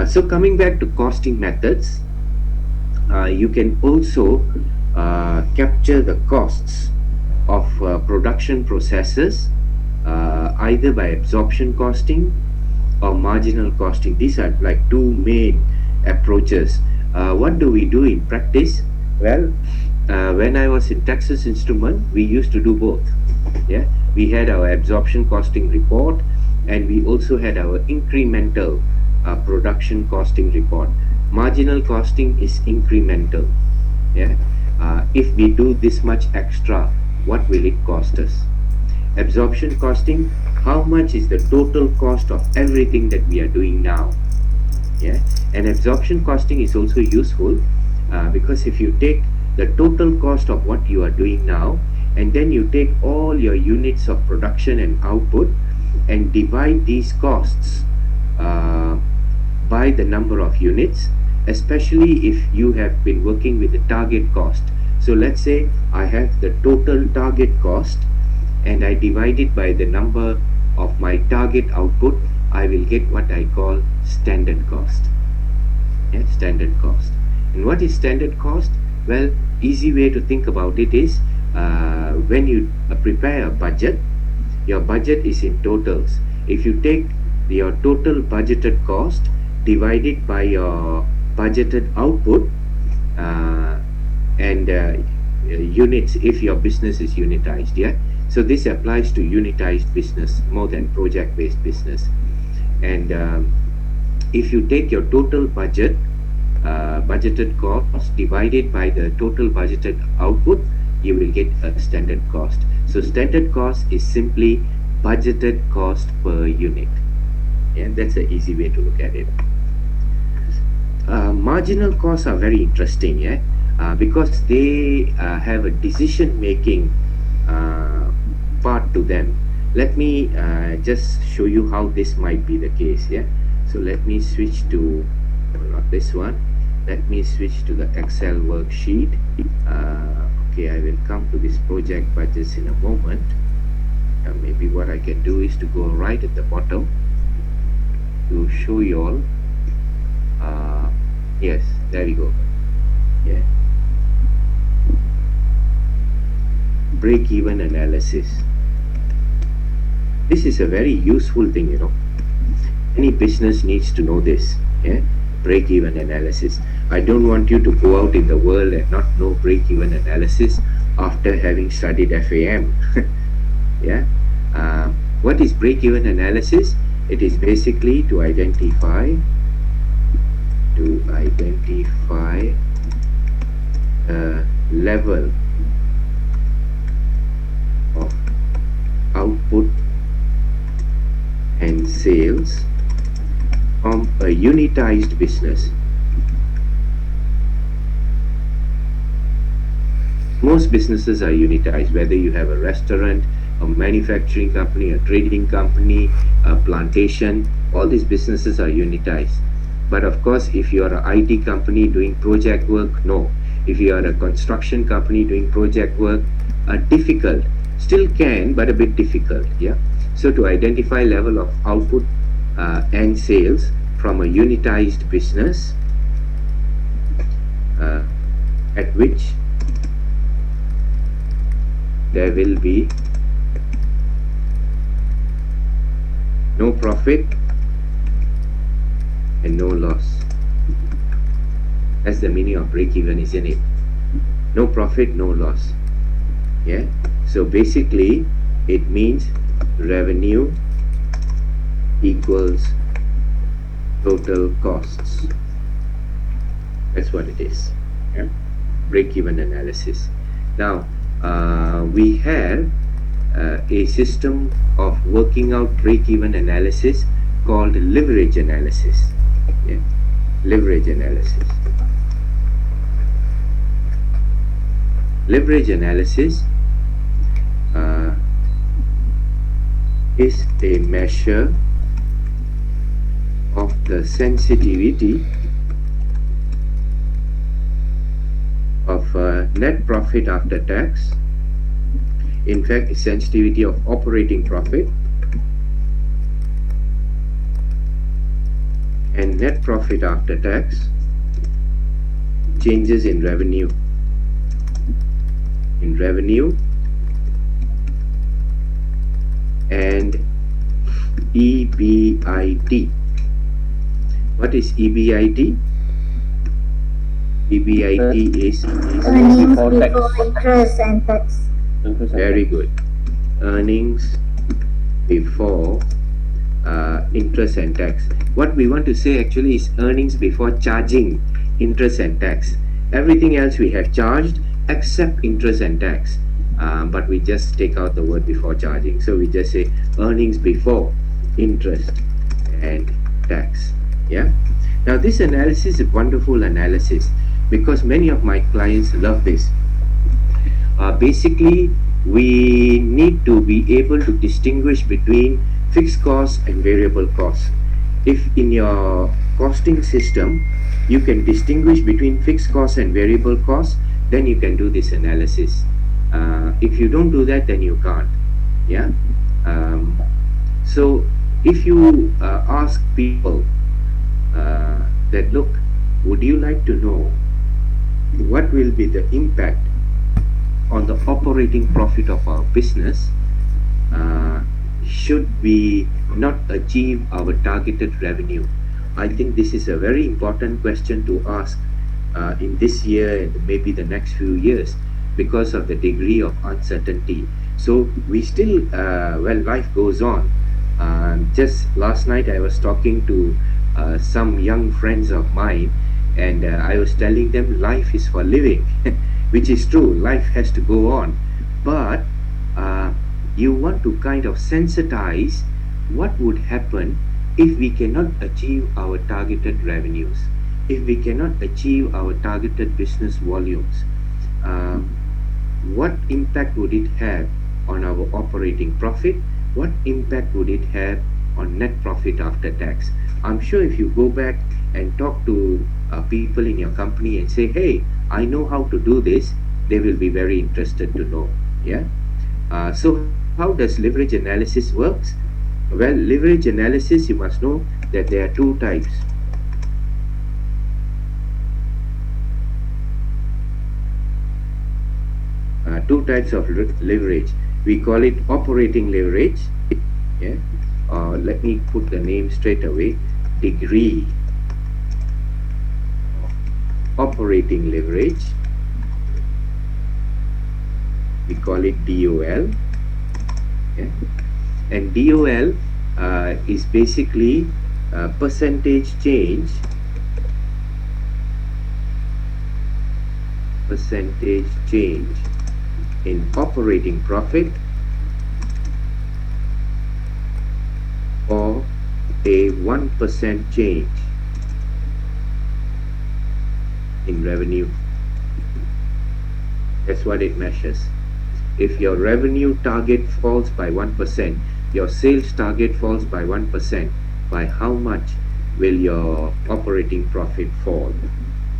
So coming back to costing methods, you can also capture the costs of production processes either by absorption costing or marginal costing. These are like two main approaches. What do we do in practice? Well, when I was in Texas Instrument, we used to do both. Yeah, we had our absorption costing report, and we also had our incremental production costing report. Marginal costing is incremental. Yeah, if we do this much extra, what will it cost us? Absorption costing, how much is the total cost of everything that we are doing now? Yeah, and absorption costing is also useful because if you take the total cost of what you are doing now, and then you take all your units of production and output and divide these costs uh, by the number of units, especially if you have been working with the target cost. So let's say I have the total target cost and I divide it by the number of my target output, I will get what I call standard cost. Yeah, standard cost. And what is standard cost? Well, easy way to think about it is when you prepare a budget, your budget is in totals. If you take your total budgeted cost divided by your budgeted output uh, and units, if your business is unitized, yeah. So this applies to unitized business more than project-based business. And if you take your total budget, budgeted cost divided by the total budgeted output, you will get a standard cost. So standard cost is simply budgeted cost per unit. Yeah, that's an easy way to look at it. Marginal costs are very interesting, yeah, because they have a decision-making part to them. Let me just show you how this might be the case, yeah. So let me switch to, not this one, let me switch to the Excel worksheet. Okay, I will come to this project budgets in a moment. Maybe what I can do is to go right at the bottom to show you all. Yes, there we go. Yeah, break-even analysis. This is a very useful thing, you know. Any business needs to know this. Yeah, break-even analysis. I don't want you to go out in the world and not know break-even analysis after having studied FAM. Yeah. What is break-even analysis? It is basically to identify level of output and sales from a unitized business. Most businesses are unitized, whether you have a restaurant, a manufacturing company, a trading company, a plantation, all these businesses are unitized. But of course, if you are an IT company doing project work, no. If you are a construction company doing project work, difficult. Still can, but a bit difficult, yeah. So to identify level of output and sales from a unitized business at which there will be no profit and no loss. That's the meaning of break-even, isn't it? No profit, no loss. Yeah. So basically, it means revenue equals total costs. That's what it is. Yeah. Break-even analysis. Now, we have a system of working out break-even analysis called leverage analysis. Yeah. Leverage analysis. Leverage analysis is a measure of the sensitivity of net profit after tax. In fact, sensitivity of operating profit and and net profit after tax, changes in revenue, and EBIT. What is EBIT? EBIT is earnings before interest and tax. Very good. Earnings before interest and tax. What we want to say actually is earnings before charging interest and tax. Everything else we have charged except interest and tax. But we just take out the word before charging. So we just say earnings before interest and tax. Yeah. Now this analysis is a wonderful analysis because many of my clients love this. Basically, we need to be able to distinguish between fixed costs and variable costs. If in your costing system, you can distinguish between fixed costs and variable costs, then you can do this analysis. If you don't do that, then you can't. Yeah. So if you ask people that, look, would you like to know what will be the impact on the operating profit of our business should we not achieve our targeted revenue? I think this is a very important question to ask in this year and maybe the next few years because of the degree of uncertainty. So we still, well, life goes on. Just last night I was talking to some young friends of mine, and I was telling them life is for living, which is true. Life has to go on, but you want to kind of sensitize what would happen if we cannot achieve our targeted revenues, if we cannot achieve our targeted business volumes. What impact would it have on our operating profit? What impact would it have on net profit after tax? I'm sure if you go back and talk to people in your company and say, hey, I know how to do this, they will be very interested to know. Yeah. So how does leverage analysis works? Well, leverage analysis, you must know that there are two types. Two types of leverage. We call it operating leverage. Yeah. Let me put the name straight away. Degree of operating leverage. We call it DOL. Yeah. And DOL is basically percentage change in operating profit or a 1% change in revenue. That's what it measures. If your revenue target falls by 1%, your sales target falls by 1%, by how much will your operating profit fall?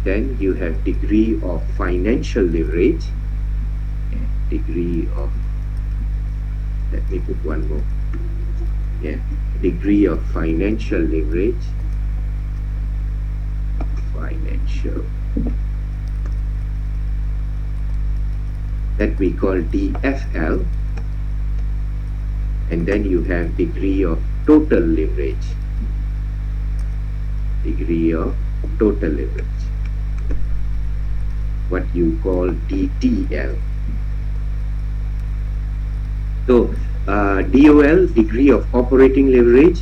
Then you have degree of financial leverage. Degree of, let me put one more. Yeah, degree of financial leverage. Financial. That we call DFL. And then you have degree of total leverage. Degree of total leverage. What you call DTL. So DOL, degree of operating leverage,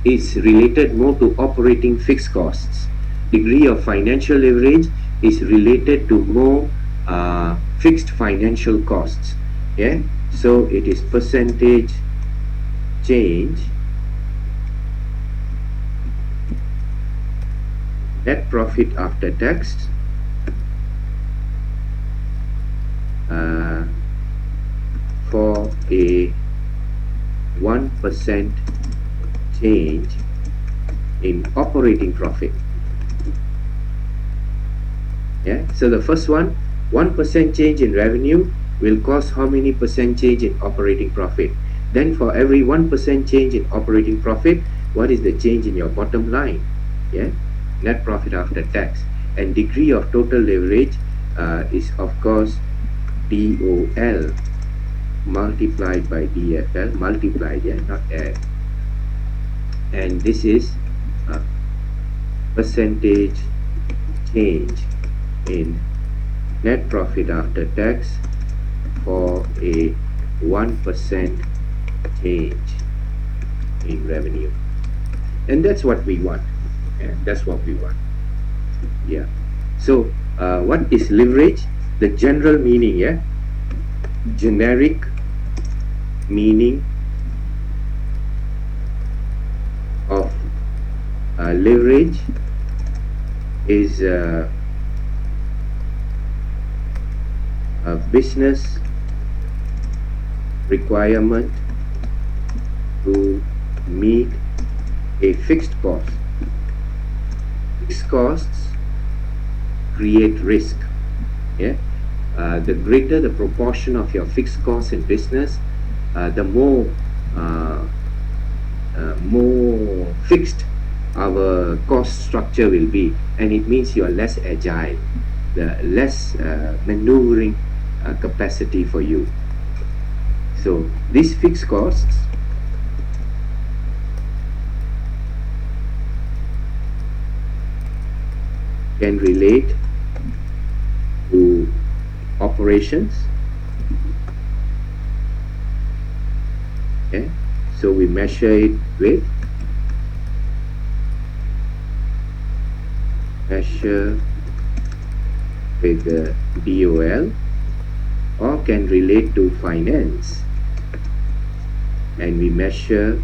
is related more to operating fixed costs. Degree of financial leverage is related to more fixed financial costs. Yeah, so it is percentage change net profit after tax for a 1% change in operating profit. Yeah, so the first one, 1% change in revenue will cause how many percent change in operating profit? Then for every 1% change in operating profit, what is the change in your bottom line? Yeah, net profit after tax. And degree of total leverage is of course DOL multiplied by DFL, multiplied, yeah, not add. And this is percentage change in net profit after tax for a 1% change in revenue. And that's what we want. Yeah, that's what we want. Yeah. So what is leverage? The general meaning, yeah, generic meaning of leverage is a business requirement to meet a fixed cost. Fixed costs create risk. Yeah, the greater the proportion of your fixed costs in business, the more fixed our cost structure will be, and it means you are less agile, the less maneuvering capacity for you. So these fixed costs can relate to operations. Okay, so we measure it with the DOL, or can relate to finance, and we measure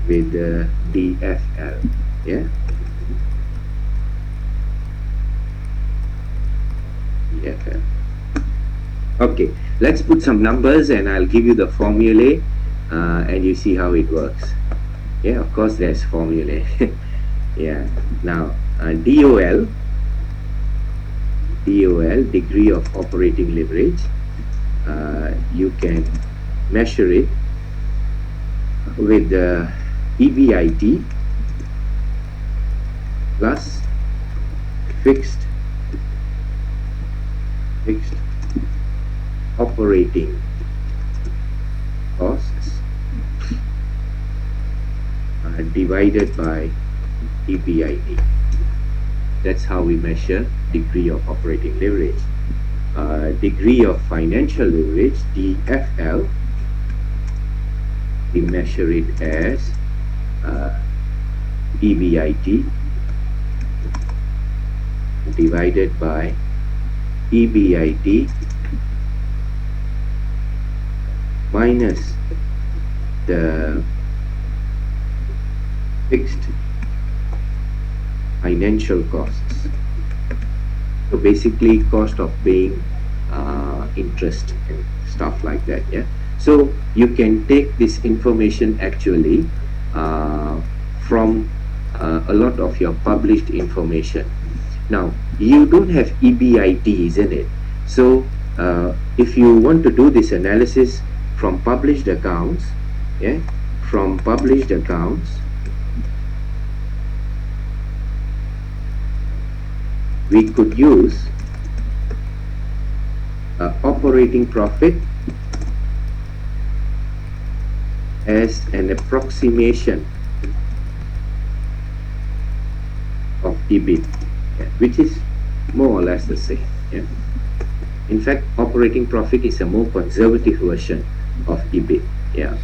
with the DFL. Yeah, DFL. Okay, let's put some numbers and I'll give you the formulae and you see how it works. Yeah, of course there's formulae. Yeah, now DOL, degree of operating leverage, you can measure it with the EBIT plus fixed operating costs divided by EBIT. That's how we measure degree of operating leverage. Degree of financial leverage, DFL, we measure it as EBIT divided by EBIT minus the fixed financial costs. So basically cost of paying interest and stuff like that. Yeah, so you can take this information actually from a lot of your published information. Now you don't have EBIT, isn't it? So if you want to do this analysis from published accounts, yeah, from published accounts, we could use operating profit as an approximation of EBIT, yeah, which is more or less the same. Yeah? In fact, operating profit is a more conservative version of EBIT. Yeah.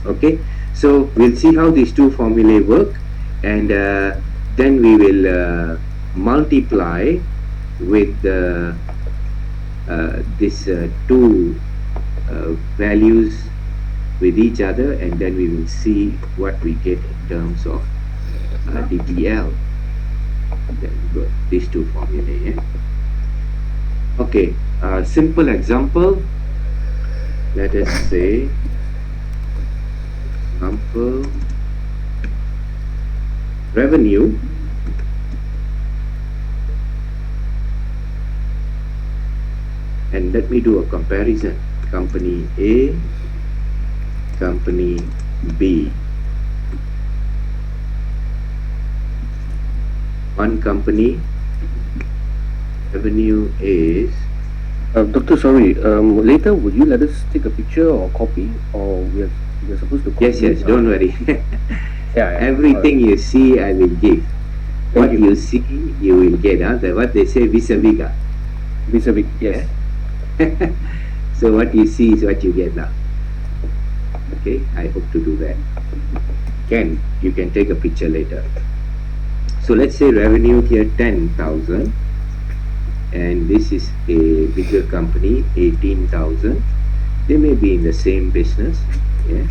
Okay, so we'll see how these two formulae work, and then we will multiply with these two values with each other, and then we will see what we get in terms of DTL. Then we got these two formulae. Yeah? Okay, simple example. Let us say example revenue and let me do a comparison. Company A, company B. one company revenue is Doctor, sorry. Later, would you let us take a picture or copy, or we're supposed to copy? yes, don't worry. Yeah. Everything you see, I will give. What you see, you will get. What they say, vis-a-vis. Vis-a-vis, yes. So what you see is what you get now. Okay, I hope to do that. You can take a picture later. So let's say revenue here 10,000, and this is a bigger company, 18,000. They may be in the same business, yeah.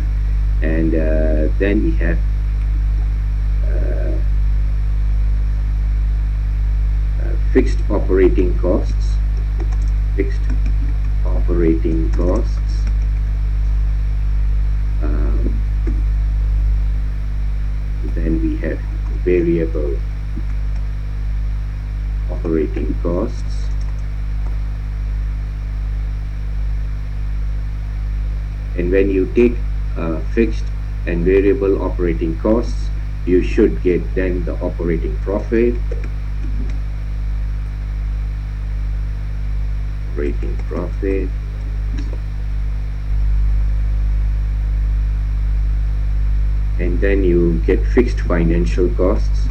And then we have fixed operating costs. Fixed operating costs. Then we have variable operating costs. And when you take fixed and variable operating costs, you should get then the operating profit. Operating profit. And then you get fixed financial costs.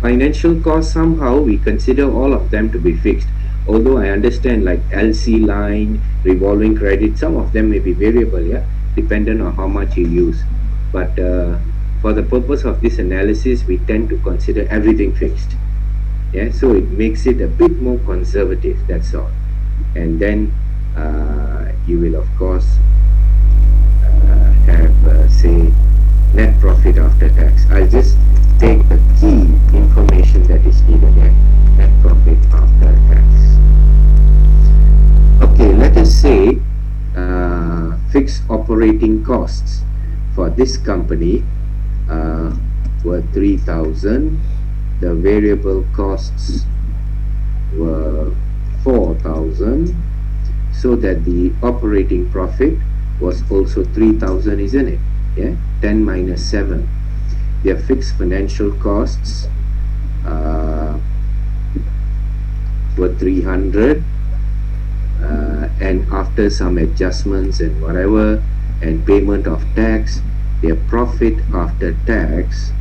Financial costs, somehow we consider all of them to be fixed. Although I understand like LC line, revolving credit, some of them may be variable, yeah, dependent on how much you use. But for the purpose of this analysis, we tend to consider everything fixed. Yeah, so it makes it a bit more conservative, that's all. And then you will of course have say net profit after tax. I'll just take the key information that is needed here. Net profit after tax. Okay, let us say fixed operating costs for this company were 3,000. The variable costs were 4,000, so that the operating profit was also 3,000, isn't it? Yeah, 10 minus 7. Their fixed financial costs were 300, and after some adjustments and whatever, and payment of tax, their profit after tax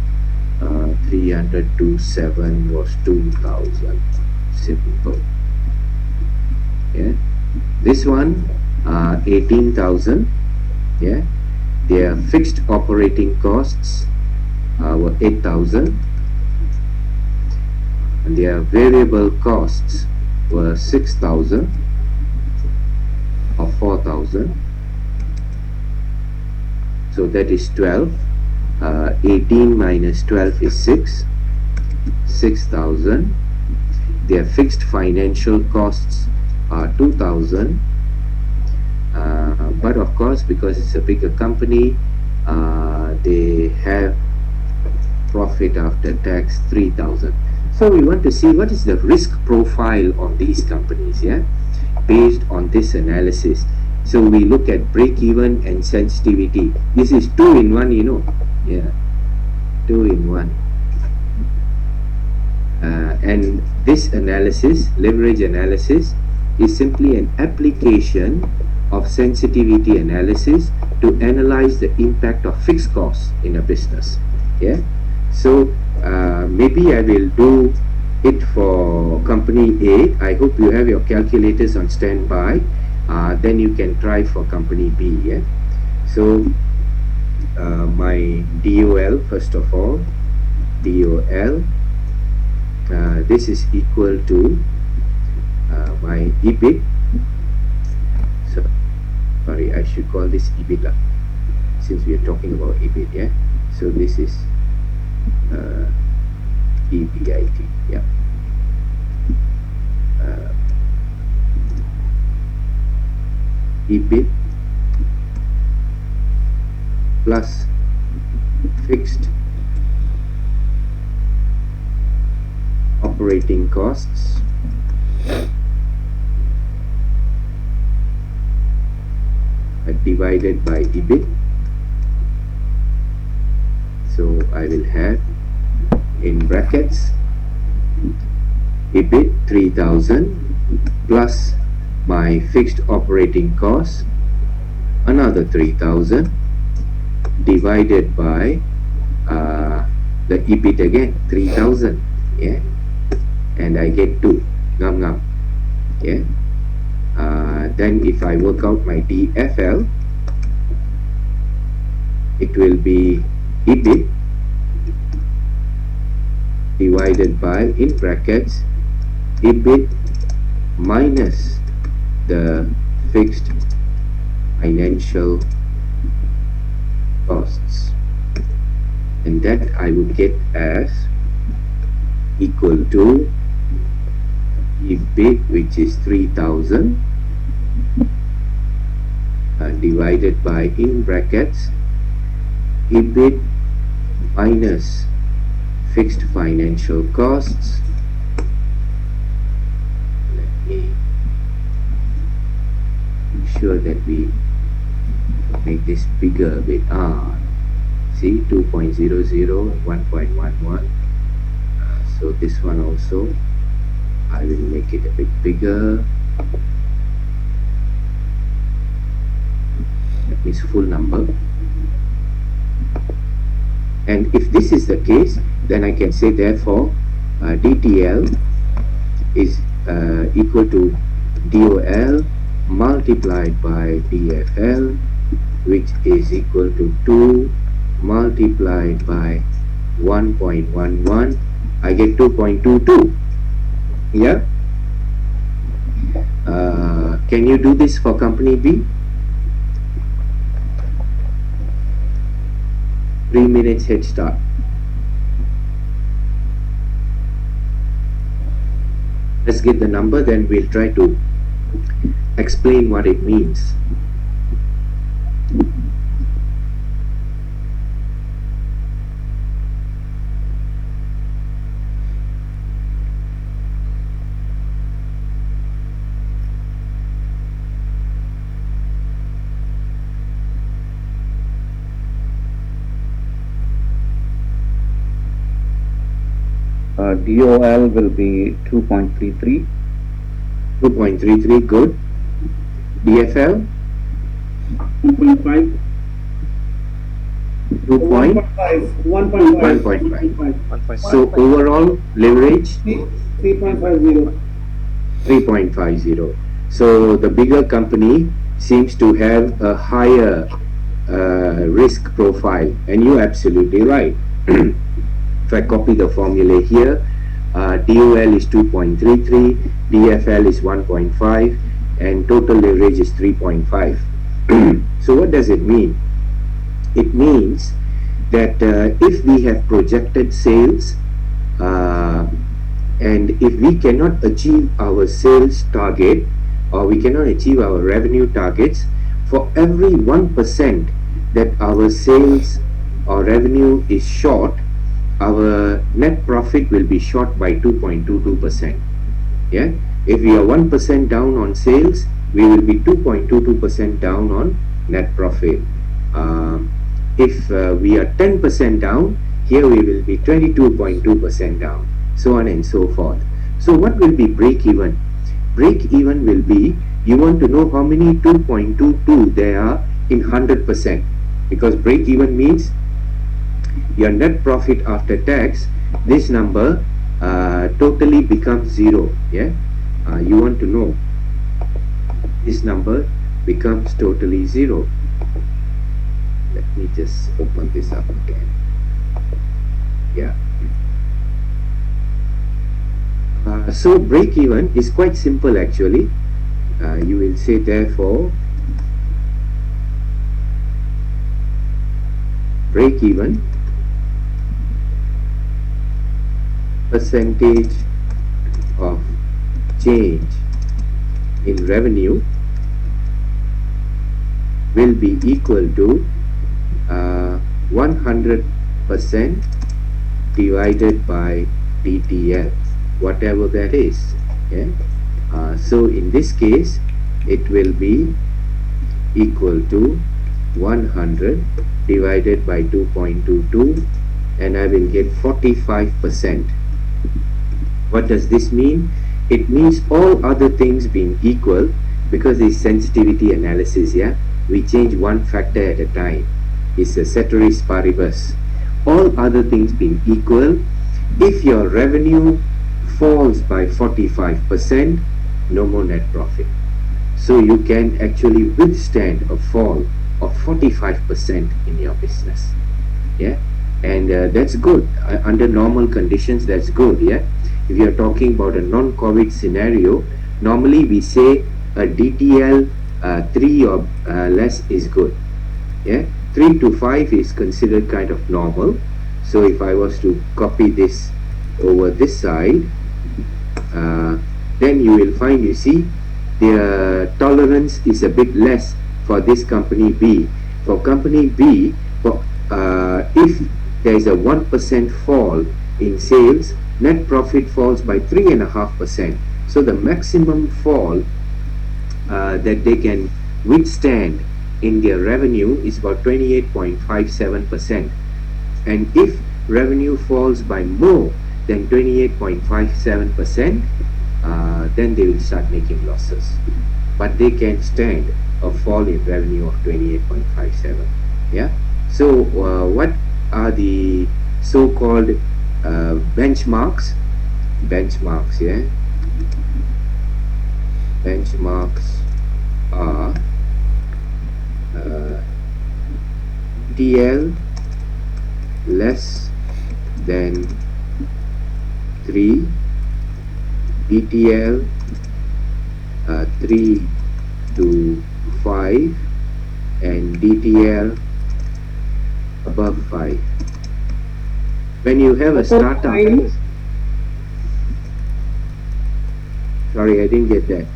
300 to 7 was 2,000. Simple. Yeah, this one 18,000. Yeah, their fixed operating costs were 8,000, and their variable costs were 6,000 or 4,000. So that is 12. 18 minus 12 is 6,000. Their fixed financial costs are 2,000. But of course, because it's a bigger company, they have profit after tax 3,000. So we want to see what is the risk profile of these companies, yeah, based on this analysis. So we look at break-even and sensitivity. This is 2 in 1, you know. Yeah, 2 in 1. And this analysis, leverage analysis, is simply an application of sensitivity analysis to analyze the impact of fixed costs in a business. Yeah. So maybe I will do it for company A. I hope you have your calculators on standby. Then you can try for company B. Yeah. So my DOL, first of all, DOL. This is equal to my EBIT. So, sorry, I should call this EBIT since we are talking about EBIT. Yeah. So this is EBIT. Yeah. EBIT plus fixed operating costs divided by EBIT. So I will have in brackets EBIT 3000 plus my fixed operating cost another 3000 divided by the EBIT again 3000, yeah, and I get 2 ngam, yeah. Then if I work out my DFL, it will be EBIT divided by, in brackets, EBIT minus the fixed financial costs, and that I would get as equal to EBIT, which is 3000, divided by, in brackets, EBIT minus fixed financial costs. Let me make sure that we make this bigger a bit. See, 2.00, 1.11. So this one also, I will make it a bit bigger. That means full number. And if this is the case, then I can say therefore DTL is equal to DOL multiplied by DFL, which is equal to 2 multiplied by 1.11. I get 2.22. Yeah. Can you do this for company B? 3 minutes head start. Let's get the number, then we'll try to explain what it means. DOL will be 2.33. 2.33, good. DFL? 2.5. 2 point? 1.5. So overall leverage? 3.50. 3.50. So the bigger company seems to have a higher risk profile, and you're absolutely right. If I copy the formula here, DOL is 2.33, DFL is 1.5, and total leverage is 3.5. So what does it mean? It means that if we have projected sales and if we cannot achieve our sales target, or we cannot achieve our revenue targets, for every 1% that our sales or revenue is short, our net profit will be short by 2.22%. Yeah, if we are 1% down on sales, we will be 2.22% down on net profit. If we are 10% down, here we will be 22.2% down, so on and so forth. So what will be break even? Break even will be, you want to know how many 2.22 there are in 100%, because break even means your net profit after tax, this number totally becomes 0. Yeah, you want to know this number becomes totally 0. Let me just open this up again. Yeah. So break even is quite simple actually. You will say therefore break even percentage of change in revenue will be equal to 100% divided by DTL, whatever that is. Yeah? So in this case it will be equal to 100 divided by 2.22, and I will get 45%. What does this mean? It means all other things being equal, because it's sensitivity analysis, yeah? We change one factor at a time. It's a ceteris paribus. All other things being equal, if your revenue falls by 45%, no more net profit. So you can actually withstand a fall of 45% in your business. Yeah, and that's good. Under normal conditions, that's good. Yeah, if you're talking about a non-COVID scenario, normally we say a DTL 3 or less is good. Yeah, 3 to 5 is considered kind of normal. So if I was to copy this over this side, then you will find, you see, the tolerance is a bit less for this company B. For company B, if there is a 1% fall in sales, net profit falls by 3.5%. So the maximum fall that they can withstand in their revenue is about 28.57%. And if revenue falls by more than 28.57%, then they will start making losses. But they can stand a fall in revenue of 28.57. Yeah. So what are the so-called benchmarks? Benchmarks, yeah. Benchmarks are DL less than 3, DTL 3 to 5, and DTL above 5. When you have a startup, sorry, I didn't get that.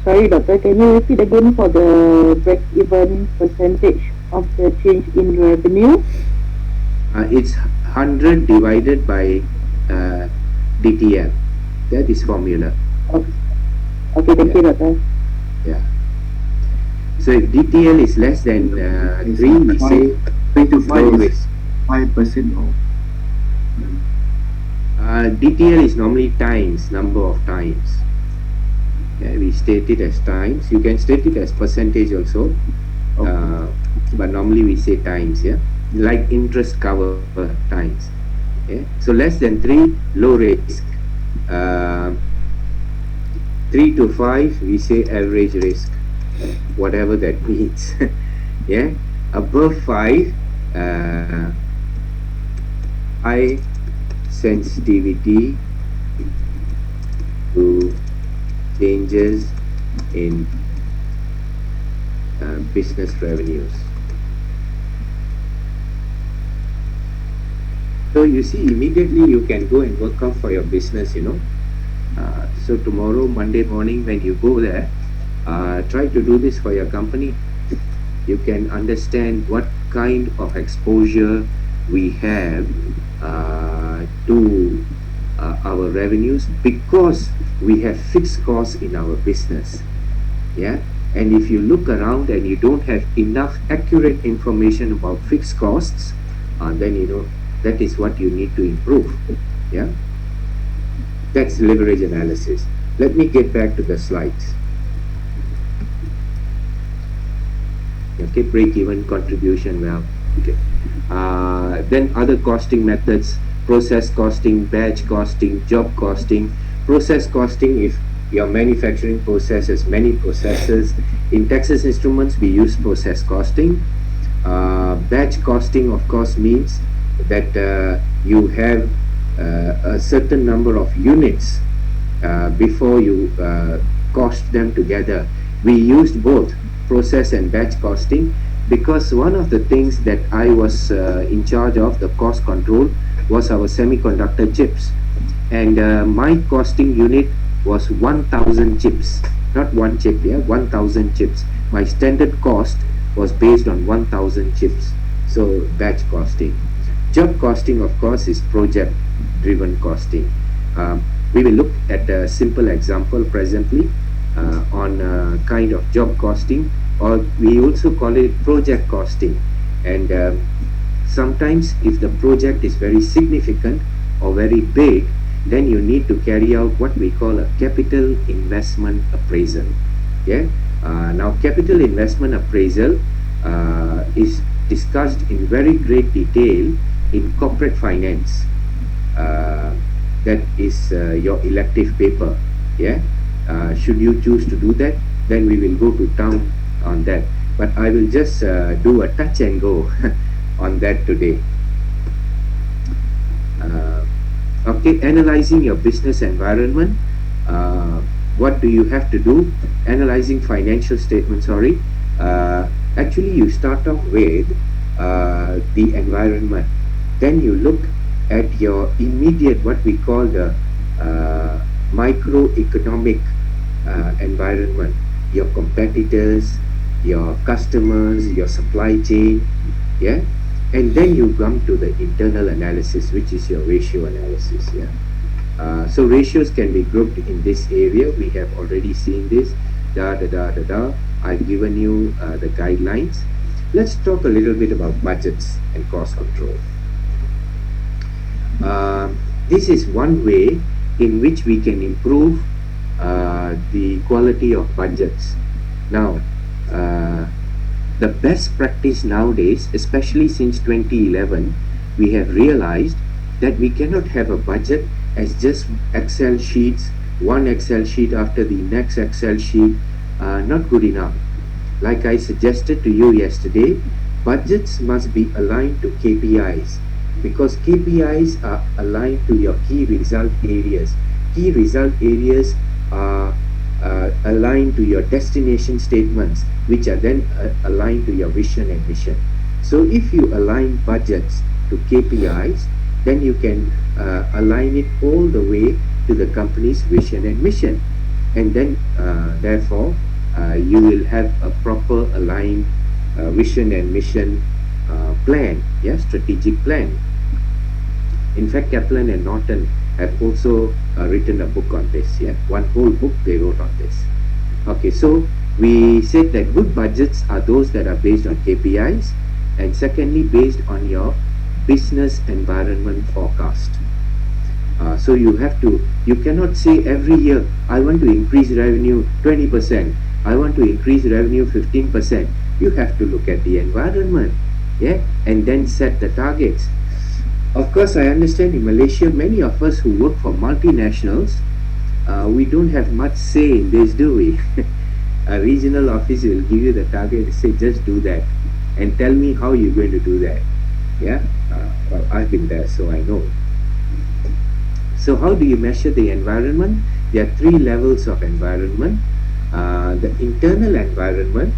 Sorry, Doctor, can you repeat again for the break-even percentage of the change in revenue? It's 100 divided by DTL. That is formula. Okay, thank you, Doctor. Yeah. So if DTL is less than 3, we say 3 to 5 low is risk. 5% or DTL is normally times, number of times. Yeah, we state it as times. You can state it as percentage also, but normally we say times. Yeah, like interest cover times. Yeah, so less than 3, low risk. 3 to 5, we say average risk, whatever that means. Yeah, above 5, high sensitivity to changes in business revenues. So you see, immediately you can go and work out for your business, you know. So tomorrow, Monday morning, when you go there, try to do this for your company. You can understand what kind of exposure we have to our revenues, because we have fixed costs in our business. Yeah, and if you look around and you don't have enough accurate information about fixed costs, then you know that is what you need to improve. Yeah, that's leverage analysis. Let me get back to the slides. Okay, break-even, contribution, well, okay. Then other costing methods: process costing, batch costing, job costing. Process costing, if your manufacturing process has many processes. In Texas Instruments, we use process costing. Batch costing, of course, means that you have a certain number of units before you cost them together. We used both process and batch costing because one of the things that I was in charge of, the cost control, was our semiconductor chips. And my costing unit was 1,000 chips, not one chip, yeah, 1,000 chips. My standard cost was based on 1,000 chips. So batch costing. Job costing, of course, is project driven costing. We will look at a simple example presently on kind of job costing. or we also call it project costing. And sometimes if the project is very significant or very big, then you need to carry out what we call a capital investment appraisal. Yeah. Now capital investment appraisal is discussed in very great detail in corporate finance. That is your elective paper. Yeah. Should you choose to do that, then we will go to town on that. But I will just do a touch and go on that today. Okay, analyzing your business environment. What do you have to do? Analyzing financial statements, sorry. Actually, you start off with the environment. Then you look at your immediate, what we call the microeconomic environment, your competitors, your customers, your supply chain, yeah, and then you come to the internal analysis, which is your ratio analysis. Yeah. So ratios can be grouped in this area. We have already seen this. I've given you the guidelines. Let's talk a little bit about budgets and cost control. This is one way in which we can improve the quality of budgets. Now, the best practice nowadays, especially since 2011, we have realized that we cannot have a budget as just Excel sheets, one Excel sheet after the next Excel sheet, not good enough. Like I suggested to you yesterday, budgets must be aligned to KPIs, because KPIs are aligned to your key result areas. Key result areas are aligned to your destination statements, which are then aligned to your vision and mission. So if you align budgets to KPIs, then you can align it all the way to the company's vision and mission. And then therefore you will have a proper aligned vision and mission plan, yeah, strategic plan. In fact, Kaplan and Norton have also written a book on this. Yeah, one whole book they wrote on this. Okay, so we said that good budgets are those that are based on KPIs, and secondly, based on your business environment forecast. So you cannot say every year, I want to increase revenue 20%, I want to increase revenue 15%. You have to look at the environment, yeah, and then set the targets. Of course, I understand in Malaysia, many of us who work for multinationals, we don't have much say in this, do we? A regional office will give you the target and say, just do that, and tell me how you're going to do that. Yeah, well, I've been there, so I know. So how do you measure the environment? There are three levels of environment. The internal environment,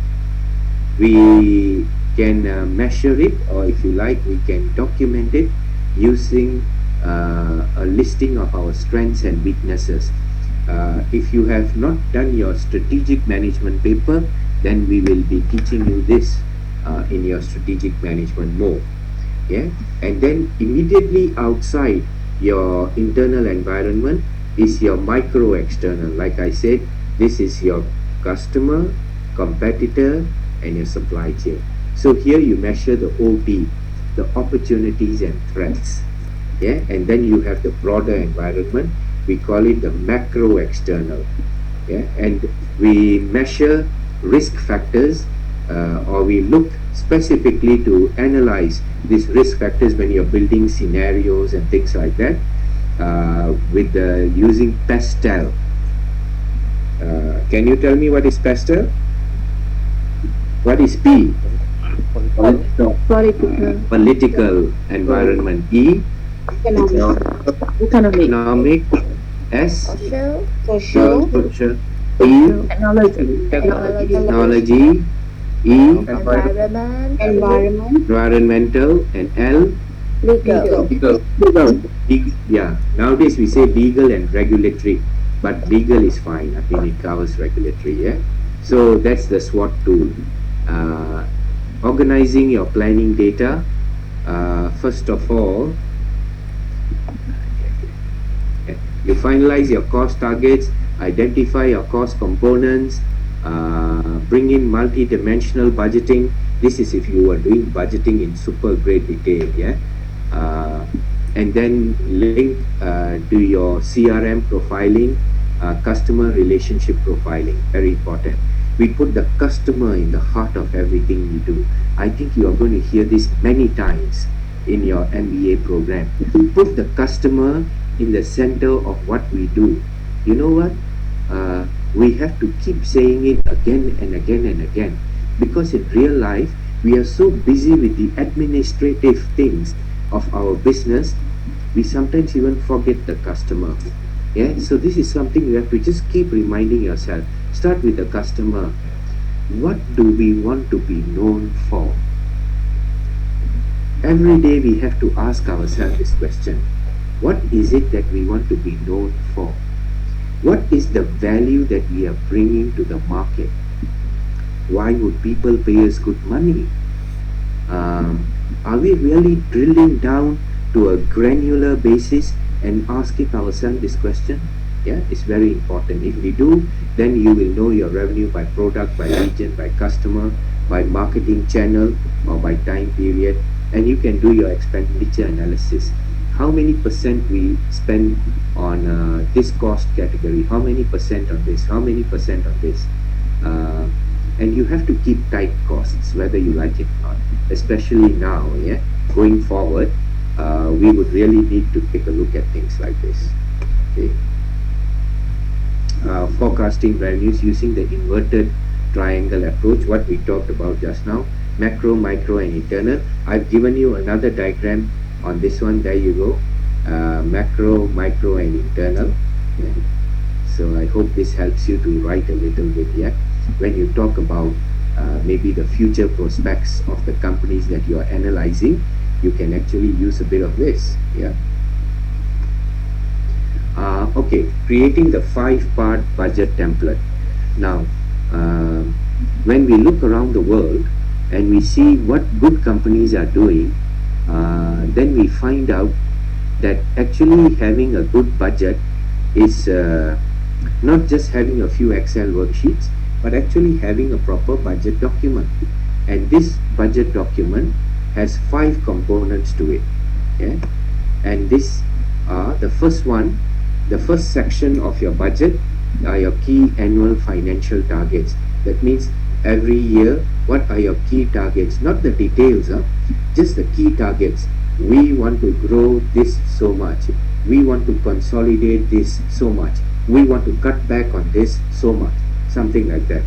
we can measure it, or if you like, we can document it using a listing of our strengths and weaknesses. If you have not done your strategic management paper, then we will be teaching you this in your strategic management mode. Yeah, and then immediately outside your internal environment is your micro external. Like I said, this is your customer, competitor, and your supply chain. So here you measure the OT, the opportunities and threats. Yeah, and then you have the broader environment. We call it the macro external. Yeah, and we measure risk factors, or we look specifically to analyze these risk factors when you're building scenarios and things like that, with using PESTEL. Can you tell me what is PESTEL? What is P? Political environment. E? Economic. S? Social. E? Technology. E? Environmental. And L? Legal. Yeah, nowadays we say legal and regulatory, but legal is fine. I mean, it covers regulatory. Yeah, so that's the SWOT tool. Organizing your planning data. First of all, you finalize your cost targets, identify your cost components, Bring in multi-dimensional budgeting. This is if you are doing budgeting in super great detail, yeah. And then link to your CRM profiling, customer relationship profiling, very important. We put the customer in the heart of everything we do. I think you are going to hear this many times in your MBA program. Put the customer in the center of what we do. You know what? We have to keep saying it again and again and again, because in real life we are so busy with the administrative things of our business, we sometimes even forget the customer. Yeah, so this is something you have to just keep reminding yourself. Start with the customer. What do we want to be known for? Every day we have to ask ourselves this question. What is it that we want to be known for? What is the value that we are bringing to the market? Why would people pay us good money? Are we really drilling down to a granular basis and asking ourselves this question? Yeah, it's very important. If we do, then you will know your revenue by product, by region, by customer, by marketing channel, or by time period, and you can do your expenditure analysis. How many percent we spend on this cost category, how many percent on this, how many percent on this, and you have to keep tight costs whether you like it or not, especially now. Yeah, going forward, we would really need to take a look at things like this. Okay. Forecasting revenues using the inverted triangle approach, what we talked about just now, macro, micro, and internal. I've given you another diagram on this one. There you go. Macro, micro, and internal. Yeah. So I hope this helps you to write a little bit. Yeah, when you talk about maybe the future prospects of the companies that you are analyzing, you can actually use a bit of this. Yeah. Okay, creating the 5-part budget template. Now, when we look around the world and we see what good companies are doing, then we find out that actually having a good budget is not just having a few Excel worksheets, but actually having a proper budget document. And this budget document has 5 components to it. Yeah? And this the first one, the first section of your budget are your key annual financial targets. That means every year, what are your key targets? Not the details, just the key targets. We want to grow this so much. We want to consolidate this so much. We want to cut back on this so much. Something like that.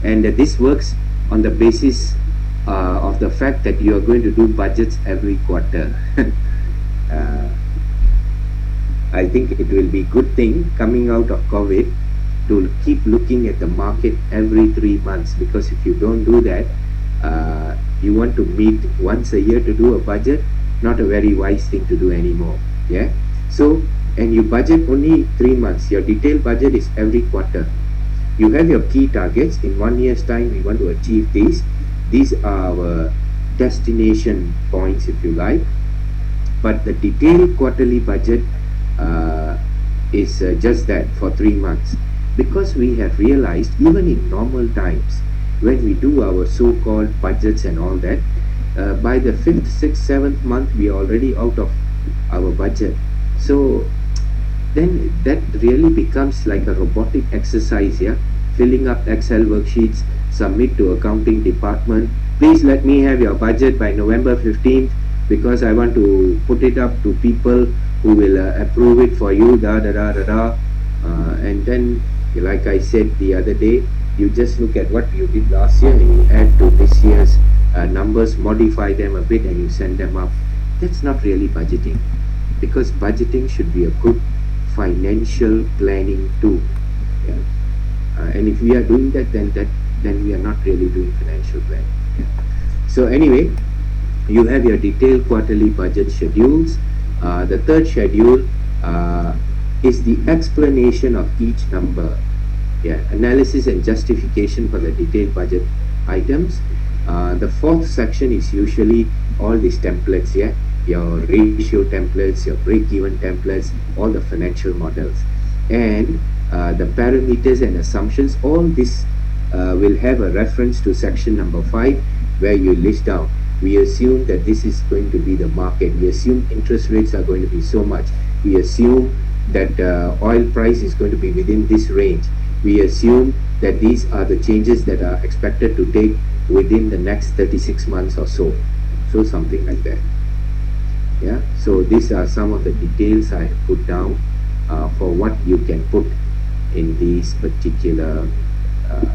And this works on the basis of the fact that you are going to do budgets every quarter. I think it will be a good thing coming out of COVID to keep looking at the market every 3 months, because if you don't do that, you want to meet once a year to do a budget, not a very wise thing to do anymore. Yeah. So, and you budget only 3 months. Your detailed budget is every quarter. You have your key targets. In 1 year's time, we want to achieve these. These are our destination points, if you like. But the detailed quarterly budget is just that for 3 months, because we have realized even in normal times, when we do our so-called budgets and all that, by the 5th, 6th, 7th month we are already out of our budget. So then that really becomes like a robotic exercise. Yeah, filling up Excel worksheets, submit to accounting department, please let me have your budget by November 15th, because I want to put it up to people who will approve it for you, and then, like I said the other day, you just look at what you did last year and you add to this year's numbers, modify them a bit, and you send them up. That's not really budgeting, because budgeting should be a good financial planning tool. Yeah. And if we are doing that, then we are not really doing financial planning. Yeah. So anyway, you have your detailed quarterly budget schedules. The third schedule is the explanation of each number. Yeah, analysis and justification for the detailed budget items. The fourth section is usually all these templates. Yeah, your ratio templates, your break-even templates, all the financial models. And the parameters and assumptions, all this will have a reference to section number 5, where you list down. We assume that this is going to be the market. We assume interest rates are going to be so much. We assume that oil price is going to be within this range. We assume that these are the changes that are expected to take within the next 36 months or so. So something like that. Yeah. So these are some of the details I have put down for what you can put in these particular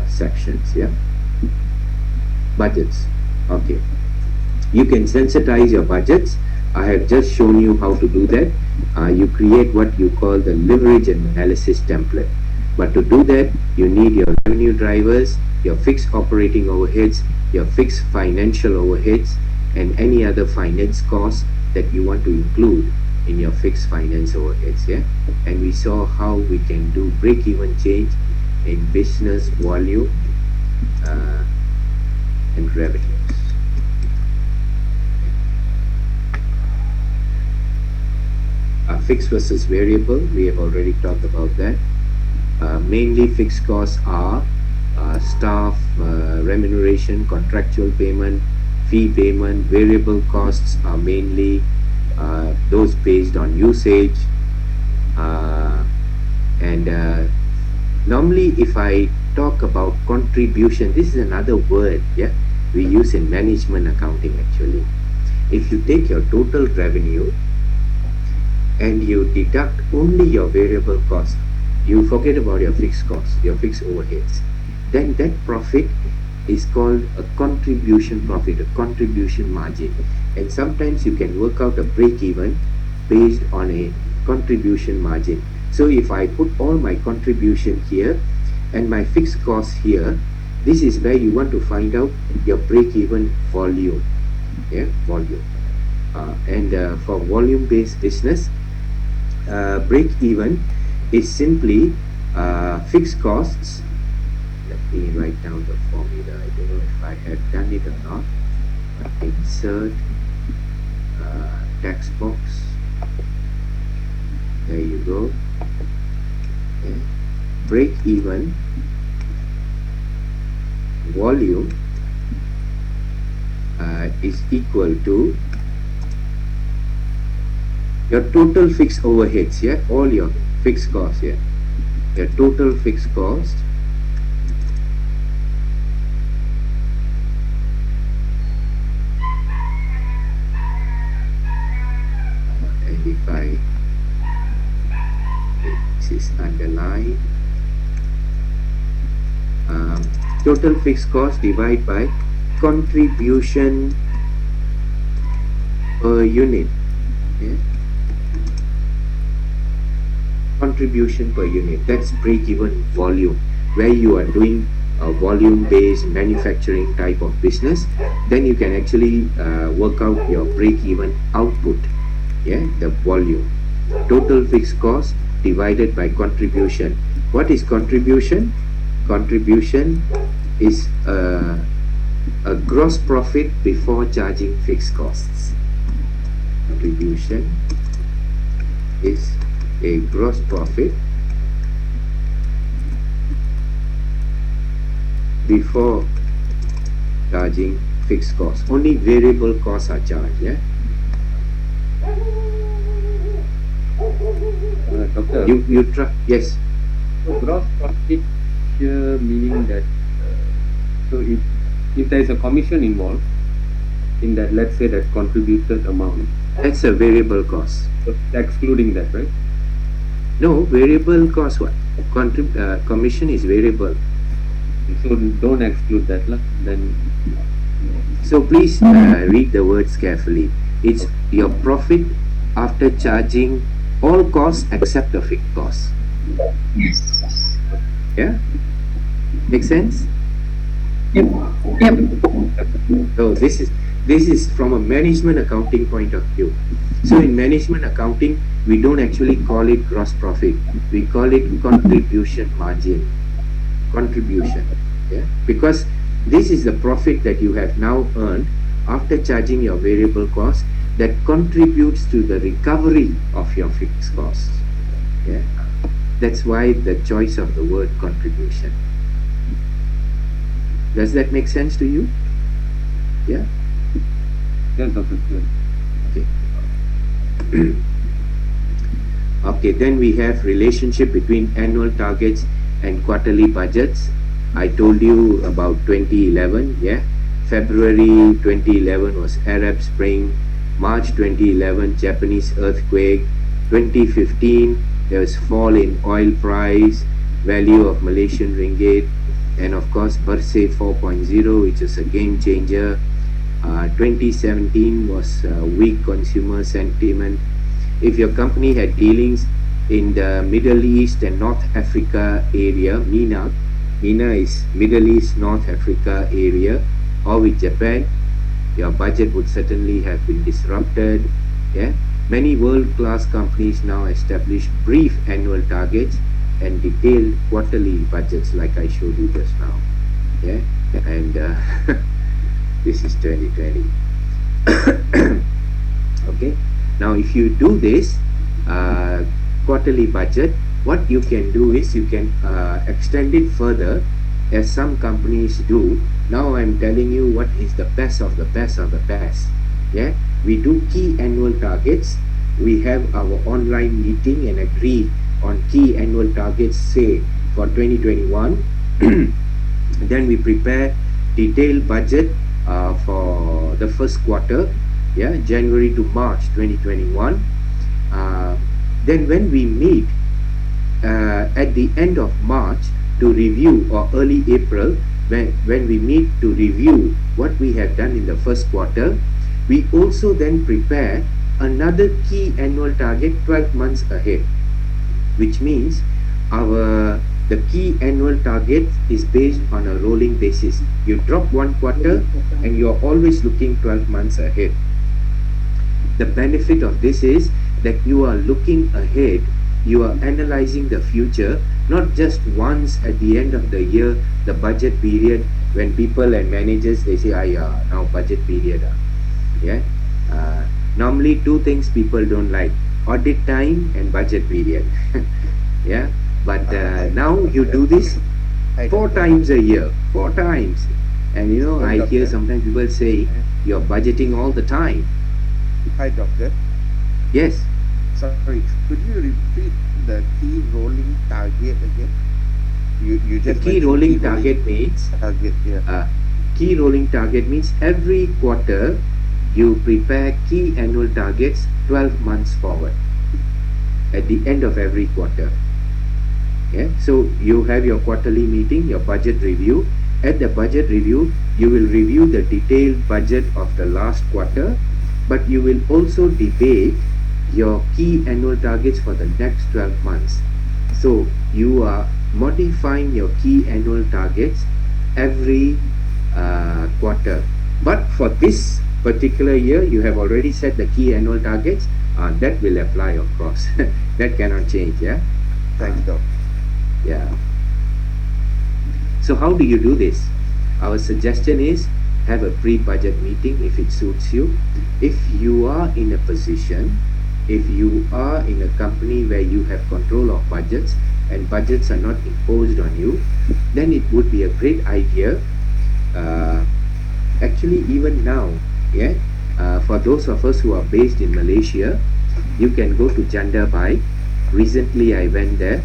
sections. Yeah. Budgets. Okay. You can sensitize your budgets. I have just shown you how to do that. You create what you call the leverage analysis template. But to do that, you need your revenue drivers, your fixed operating overheads, your fixed financial overheads, and any other finance costs that you want to include in your fixed finance overheads. Yeah. And we saw how we can do break-even change in business volume and revenues. Fixed versus variable, we have already talked about that. Mainly fixed costs are staff remuneration, contractual payment, fee payment. Variable costs are mainly those based on usage. Normally, if I talk about contribution, this is another word, yeah, we use in management accounting actually. If you take your total revenue and you deduct only your variable cost, you forget about your fixed costs, your fixed overheads, then that profit is called a contribution profit, a contribution margin. And sometimes you can work out a break even based on a contribution margin. So if I put all my contribution here and my fixed costs here, this is where you want to find out your break even volume. Yeah, volume. For volume based business, break even is simply fixed costs. Let me write down the formula. I don't know if I have done it or not. Insert text box. There you go. Okay. Break even volume is equal to your total fixed overheads, yeah, all your fixed costs, yeah, your total fixed cost and if I, this is underlined, total fixed cost divided by contribution per unit, yeah? Contribution per unit, that's break-even volume. Where you are doing a volume-based manufacturing type of business, then you can actually work out your break-even output, yeah, the volume. Total fixed cost divided by contribution. What is contribution? Contribution is a gross profit before charging fixed costs. Contribution is a gross profit before charging fixed costs. Only variable costs are charged, yeah? Doctor, You try, yes. so gross profit here meaning that so if there is a commission involved in that, let's say that contributed amount, That's a variable cost. so excluding that, right? No, variable cost, what? Commission is variable. So don't exclude that, lah. Then So please read the words carefully. It's your profit after charging all costs except the fixed costs. Yeah? Make sense? Yep. So this is from a management accounting point of view. So in management accounting, we don't actually call it gross profit. We call it contribution margin. Contribution. Yeah? Because this is the profit that you have now earned after charging your variable costs that contributes to the recovery of your fixed costs. Yeah? That's why the choice of the word contribution. Does that make sense to you? Yeah? Yes, Dr. Kiran. Okay. Okay, then we have relationship between annual targets and quarterly budgets. I told you about 2011, yeah? February 2011 was Arab Spring, March 2011 Japanese earthquake, 2015 there was fall in oil price, value of Malaysian ringgit, and of course Bersih 4.0, which is a game changer. 2017 was weak consumer sentiment. If your company had dealings in the Middle East and North Africa area, MENA is Middle East, North Africa area, or with Japan, your budget would certainly have been disrupted. Yeah, many world-class companies now establish brief annual targets and detailed quarterly budgets, like I showed you just now. Yeah, and this is 2020. Okay. Now, if you do this quarterly budget, what you can do is you can extend it further, as some companies do. Now I'm telling you what is the best of the best of the best. Yeah, we do key annual targets. We have our online meeting and agree on key annual targets, say for 2021. Then we prepare detailed budget for the first quarter, yeah, January to March 2021. Then when we meet at the end of March to review, or early April, when we meet to review what we have done in the first quarter, we also then prepare another key annual target 12 months ahead, which means the key annual target is based on a rolling basis. You drop one quarter and you're always looking 12 months ahead. The benefit of this is that you are looking ahead, you are analyzing the future, not just once at the end of the year, the budget period, when people and managers, they say, now budget period. Yeah. Normally two things people don't like: audit time and budget period. Yeah. But now you do this 4 times a year, 4 times. And you know, I hear sometimes people say, you're budgeting all the time. Hi, doctor. Yes. Sorry, could you repeat the key rolling target again? You The just key mentioned rolling target means target. Yeah. key rolling target means every quarter you prepare key annual targets 12 months forward at the end of every quarter. Yeah, so you have your quarterly meeting, your budget review. At the budget review, you will review the detailed budget of the last quarter, but you will also debate your key annual targets for the next 12 months. So you are modifying your key annual targets every quarter. But for this particular year, you have already set the key annual targets. That will apply, of course. That cannot change. Yeah. Thanks, doc. Yeah. So how do you do this? Our suggestion is have a pre-budget meeting if it suits you. If you are in a position, if you are in a company where you have control of budgets and budgets are not imposed on you, then it would be a great idea. Actually, even now, yeah, for those of us who are based in Malaysia, you can go to Janda Bike. Recently, I went there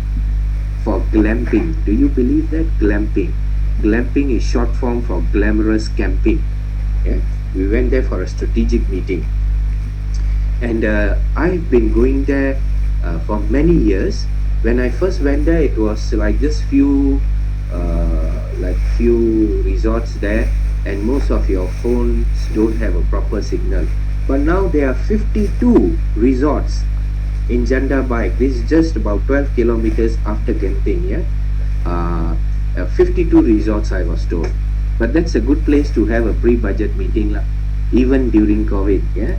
for glamping. Do you believe that? Glamping. Glamping is short form for glamorous camping. Yeah? We went there for a strategic meeting. And I've been going there for many years. When I first went there, it was like just few resorts there, and most of your phones don't have a proper signal. But now there are 52 resorts in Janda Bike. This is just about 12 kilometers after Genting. Yeah, 52 resorts, I was told. But that's a good place to have a pre-budget meeting, even during COVID. Yeah,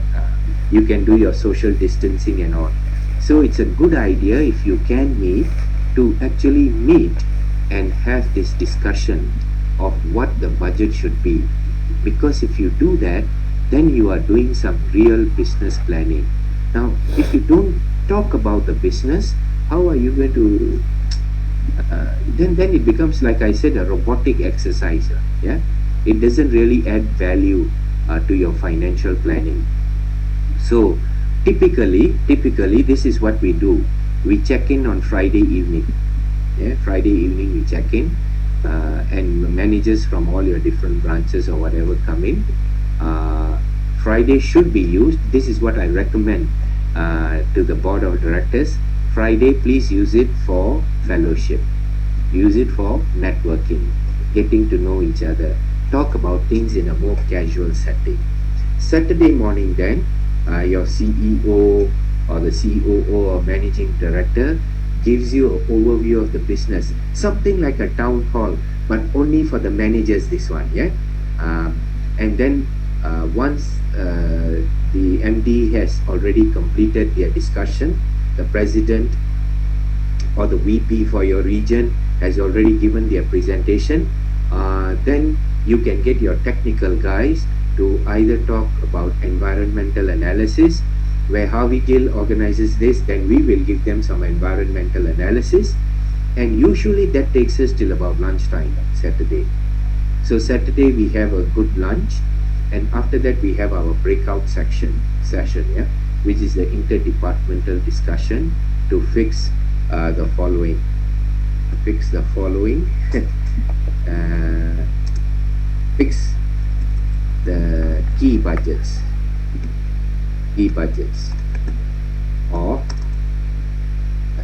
you can do your social distancing and all. So it's a good idea, if you can meet, to actually meet and have this discussion of what the budget should be. Because if you do that, then you are doing some real business planning. Now, if you don't talk about the business, how are you going to then it becomes, like I said, a robotic exercise. Yeah, it doesn't really add value to your financial planning. So typically this is what we do. We check in on Friday evening. Yeah, Friday evening we check in, and managers from all your different branches or whatever come in. Friday should be used. This is what I recommend to the board of directors. Friday, please use it for fellowship. Use it for networking, getting to know each other, talk about things in a more casual setting. Saturday morning, then, your CEO or the COO or managing director gives you an overview of the business, something like a town hall, but only for the managers. This one, yeah. And then once the MD has already completed their discussion, the president or the VP for your region has already given their presentation, then you can get your technical guys to either talk about environmental analysis, where Harvey Gill organizes this, then we will give them some environmental analysis, and usually that takes us till about lunchtime Saturday. So Saturday we have a good lunch, and after that we have our breakout session, yeah, which is the interdepartmental discussion to fix the following. Fix the following. Fix the key budgets, or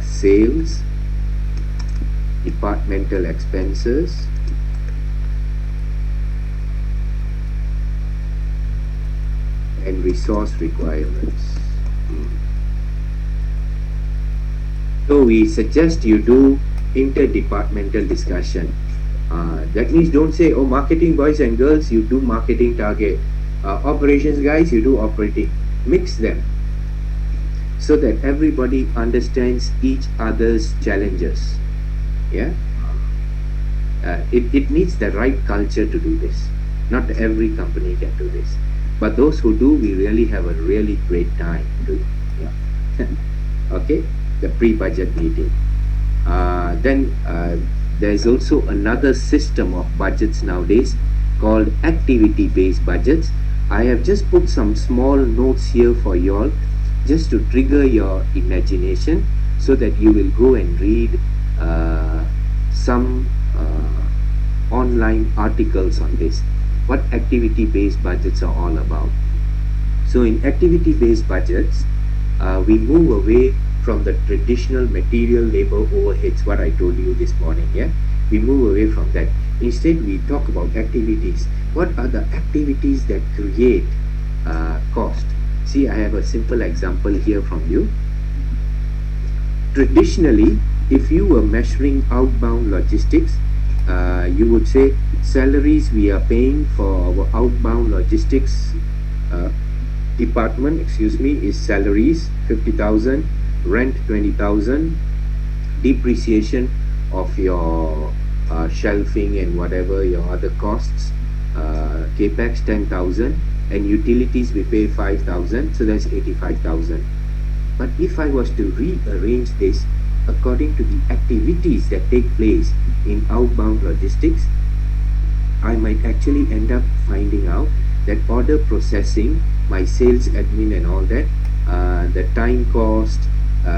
sales, departmental expenses, and resource requirements. So we suggest you do interdepartmental discussion. That means don't say, oh, marketing boys and girls, you do marketing target. Operations guys, you do operating. Mix them so that everybody understands each other's challenges. Yeah. It needs the right culture to do this. Not every company can do this, but those who do, we really have a really great time doing. Yeah. Okay, the pre-budget meeting. Then there's also another system of budgets nowadays called activity-based budgets. I have just put some small notes here for you all, just to trigger your imagination, so that you will go and read some online articles on this, what activity-based budgets are all about. So in activity-based budgets, we move away from the traditional material labor overheads, what I told you this morning. Yeah, we move away from that. Instead, we talk about activities. What are the activities that create cost? See, I have a simple example here from you. Traditionally, if you were measuring outbound logistics, you would say salaries we are paying for our outbound logistics department, is salaries 50,000, rent 20,000, depreciation of your shelving and whatever your other costs, capex 10,000, and utilities we pay 5,000, so that's 85,000. But if I was to rearrange this according to the activities that take place in outbound logistics, I might actually end up finding out that order processing, my sales admin and all that, the time cost,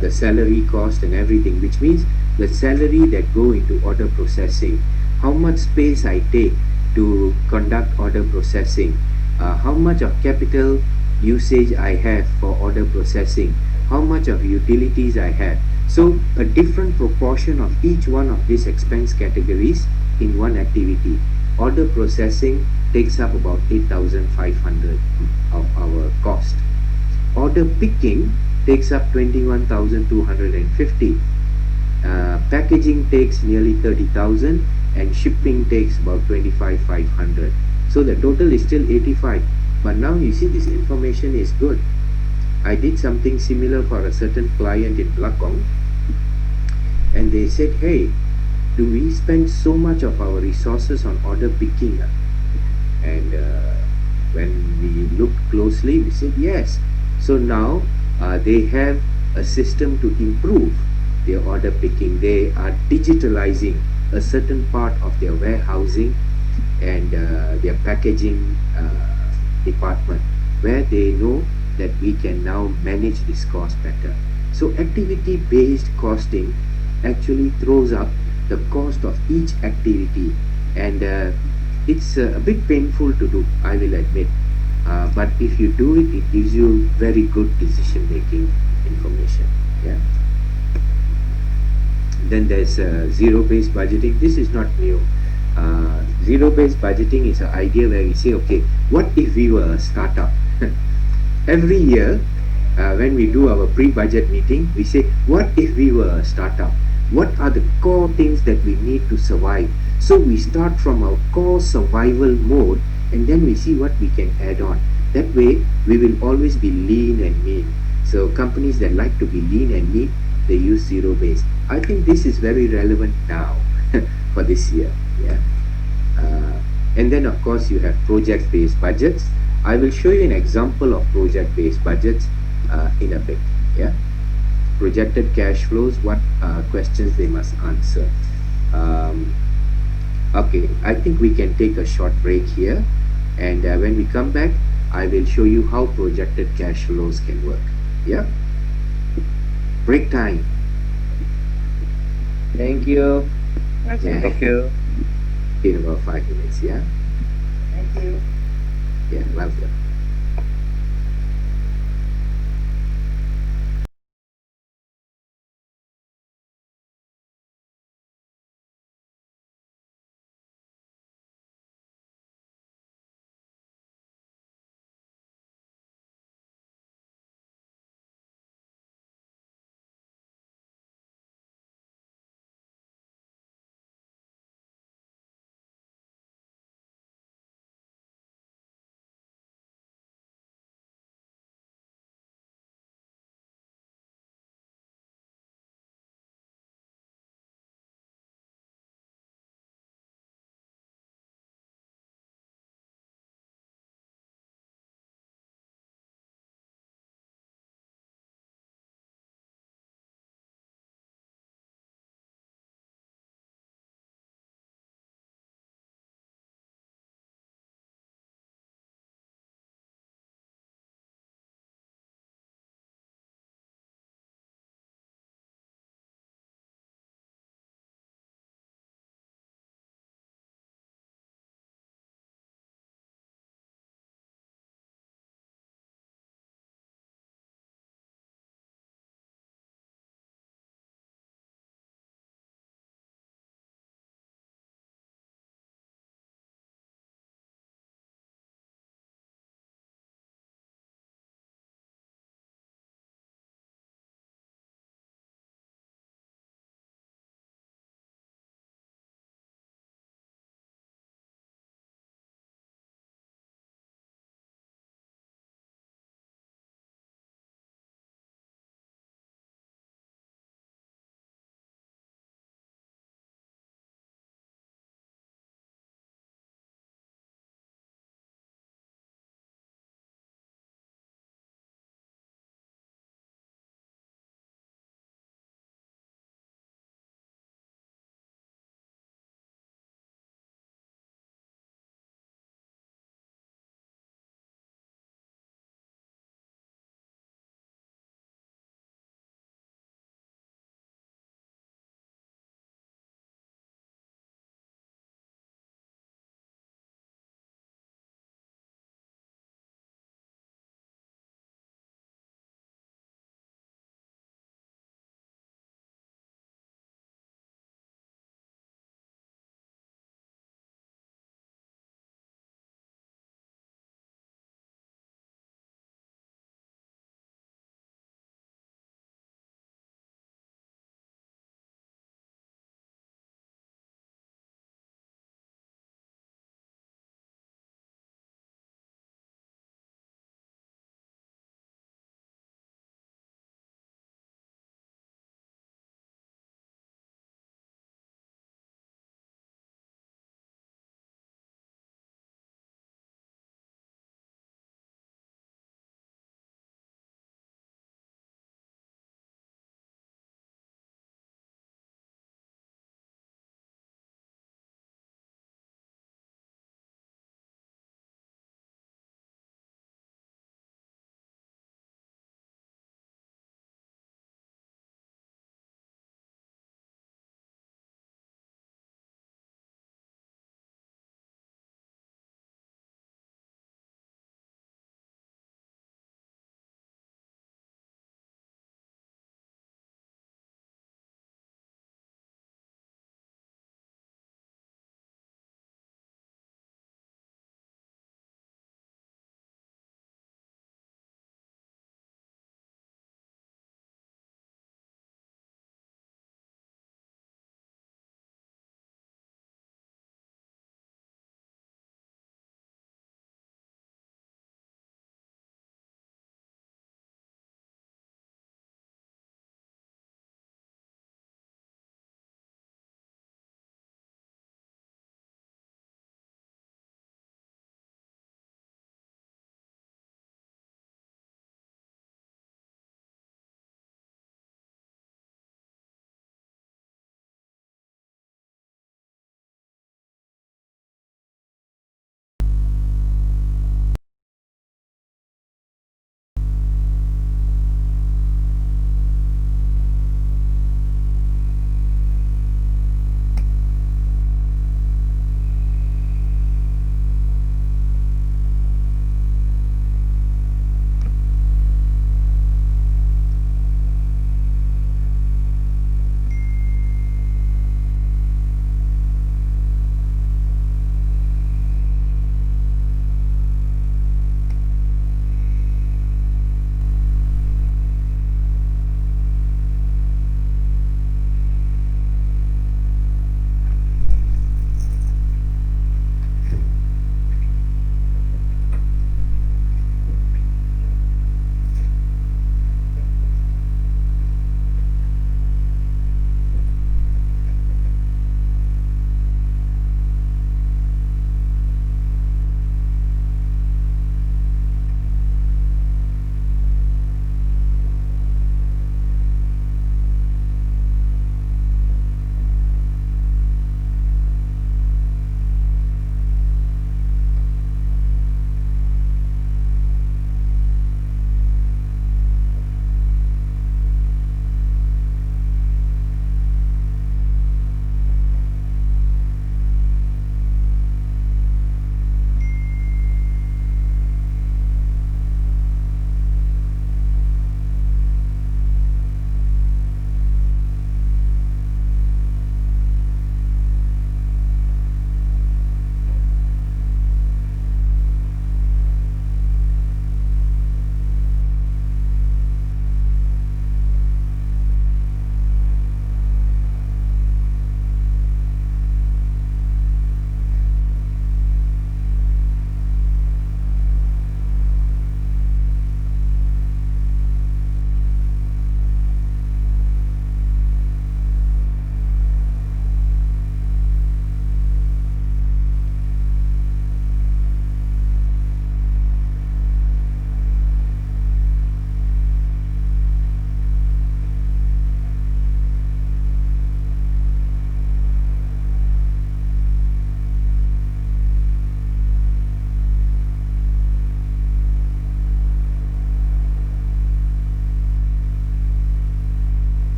the salary cost and everything, which means the salary that go into order processing, how much space I take to conduct order processing, how much of capital usage I have for order processing, how much of utilities I have. So a different proportion of each one of these expense categories in one activity. Order processing takes up about 8,500 of our cost. Order picking takes up 21,250. Packaging takes nearly 30,000, and shipping takes about 25,500. So the total is still 85. But now you see, this information is good. I did something similar for a certain client in Blakong, and they said, hey, do we spend so much of our resources on order picking? And when we looked closely, we said yes. So now they have a system to improve their order picking. They are digitalizing a certain part of their warehousing and their packaging department, where they know that we can now manage this cost better. So activity based costing actually throws up the cost of each activity, and it's a bit painful to do, I will admit, but if you do it, it gives you very good decision making information. Yeah. Then there's zero-based budgeting. This is not new. Zero-based budgeting is an idea where we say, okay, what if we were a startup? Every year, when we do our pre-budget meeting, we say, what if we were a startup? What are the core things that we need to survive? So we start from our core survival mode, and then we see what we can add on. That way, we will always be lean and mean. So companies that like to be lean and mean, they use zero base. I think this is very relevant now for this year. Yeah. And then of course you have project based budgets. I will show you an example of project based budgets in a bit. Yeah. Projected cash flows, what questions they must answer. Okay, I think we can take a short break here, and when we come back, I will show you how projected cash flows can work. Yeah. Break time. Thank you. Yeah. Thank you. In about 5 minutes. Yeah. Thank you. Yeah. Welcome.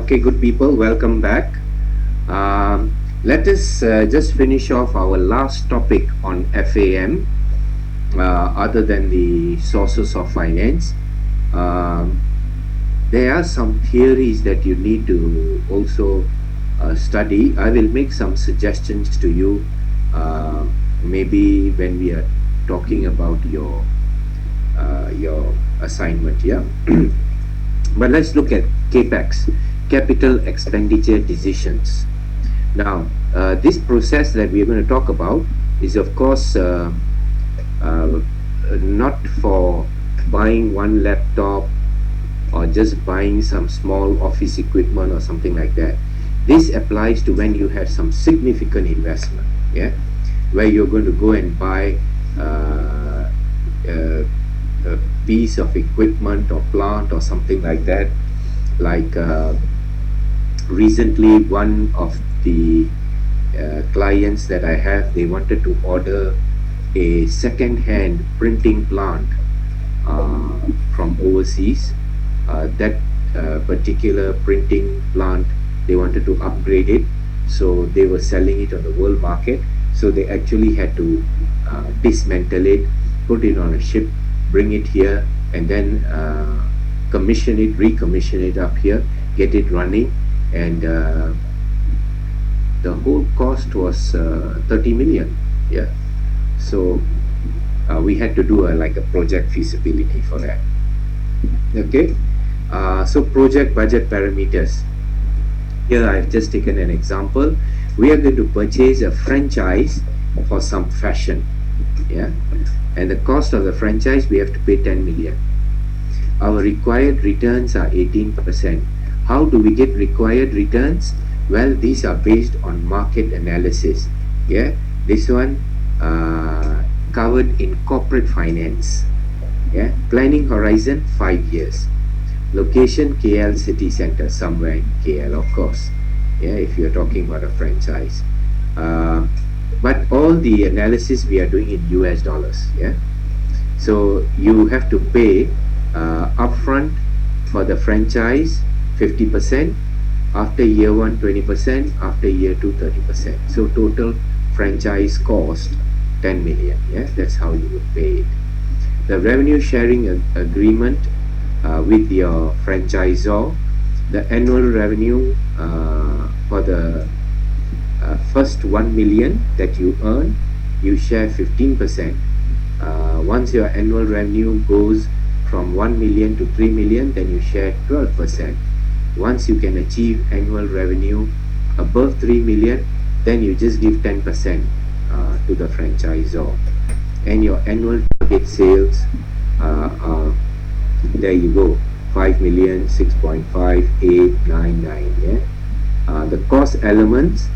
Okay, good people, welcome back. Let us just finish off our last topic on FAM, other than the sources of finance. There are some theories that you need to also study. I will make some suggestions to you, maybe when we are talking about your assignment. Yeah. But let's look at CAPEX, capital expenditure decisions. Now, this process that we're going to talk about is, of course, not for buying one laptop or just buying some small office equipment or something like that. This applies to when you have some significant investment, yeah, where you're going to go and buy a piece of equipment or plant or something like that. Like recently, one of the clients that I have, they wanted to order a second-hand printing plant from overseas. That particular printing plant, they wanted to upgrade it, so they were selling it on the world market. So they actually had to dismantle it, put it on a ship, bring it here, and then recommission it up here, get it running, and the whole cost was 30 million. Yeah, so we had to do like a project feasibility for that. Okay, so project budget parameters. Here I've just taken an example. We are going to purchase a franchise for some fashion. Yeah, and the cost of the franchise, we have to pay 10 million. Our required returns are 18%. How do we get required returns? Well, these are based on market analysis. Yeah, this one covered in corporate finance. Yeah, planning horizon 5 years. Location KL city center, somewhere in KL, of course. Yeah, if you're talking about a franchise. But all the analysis we are doing in US dollars. Yeah, so you have to pay upfront for the franchise 50%, after year 1 20%, after year 2 30%. So total franchise cost 10 million. Yeah, that's how you would pay it. The revenue sharing agreement with your franchisor, the annual revenue for the first 1 million that you earn, you share 15%. Once your annual revenue goes from 1 million to 3 million, then you share 12%. Once you can achieve annual revenue above 3 million, then you just give 10% to the franchisor. And your annual target sales are, there you go, 5 million, 6.5, 8, 9, 9. Yeah? The cost elements,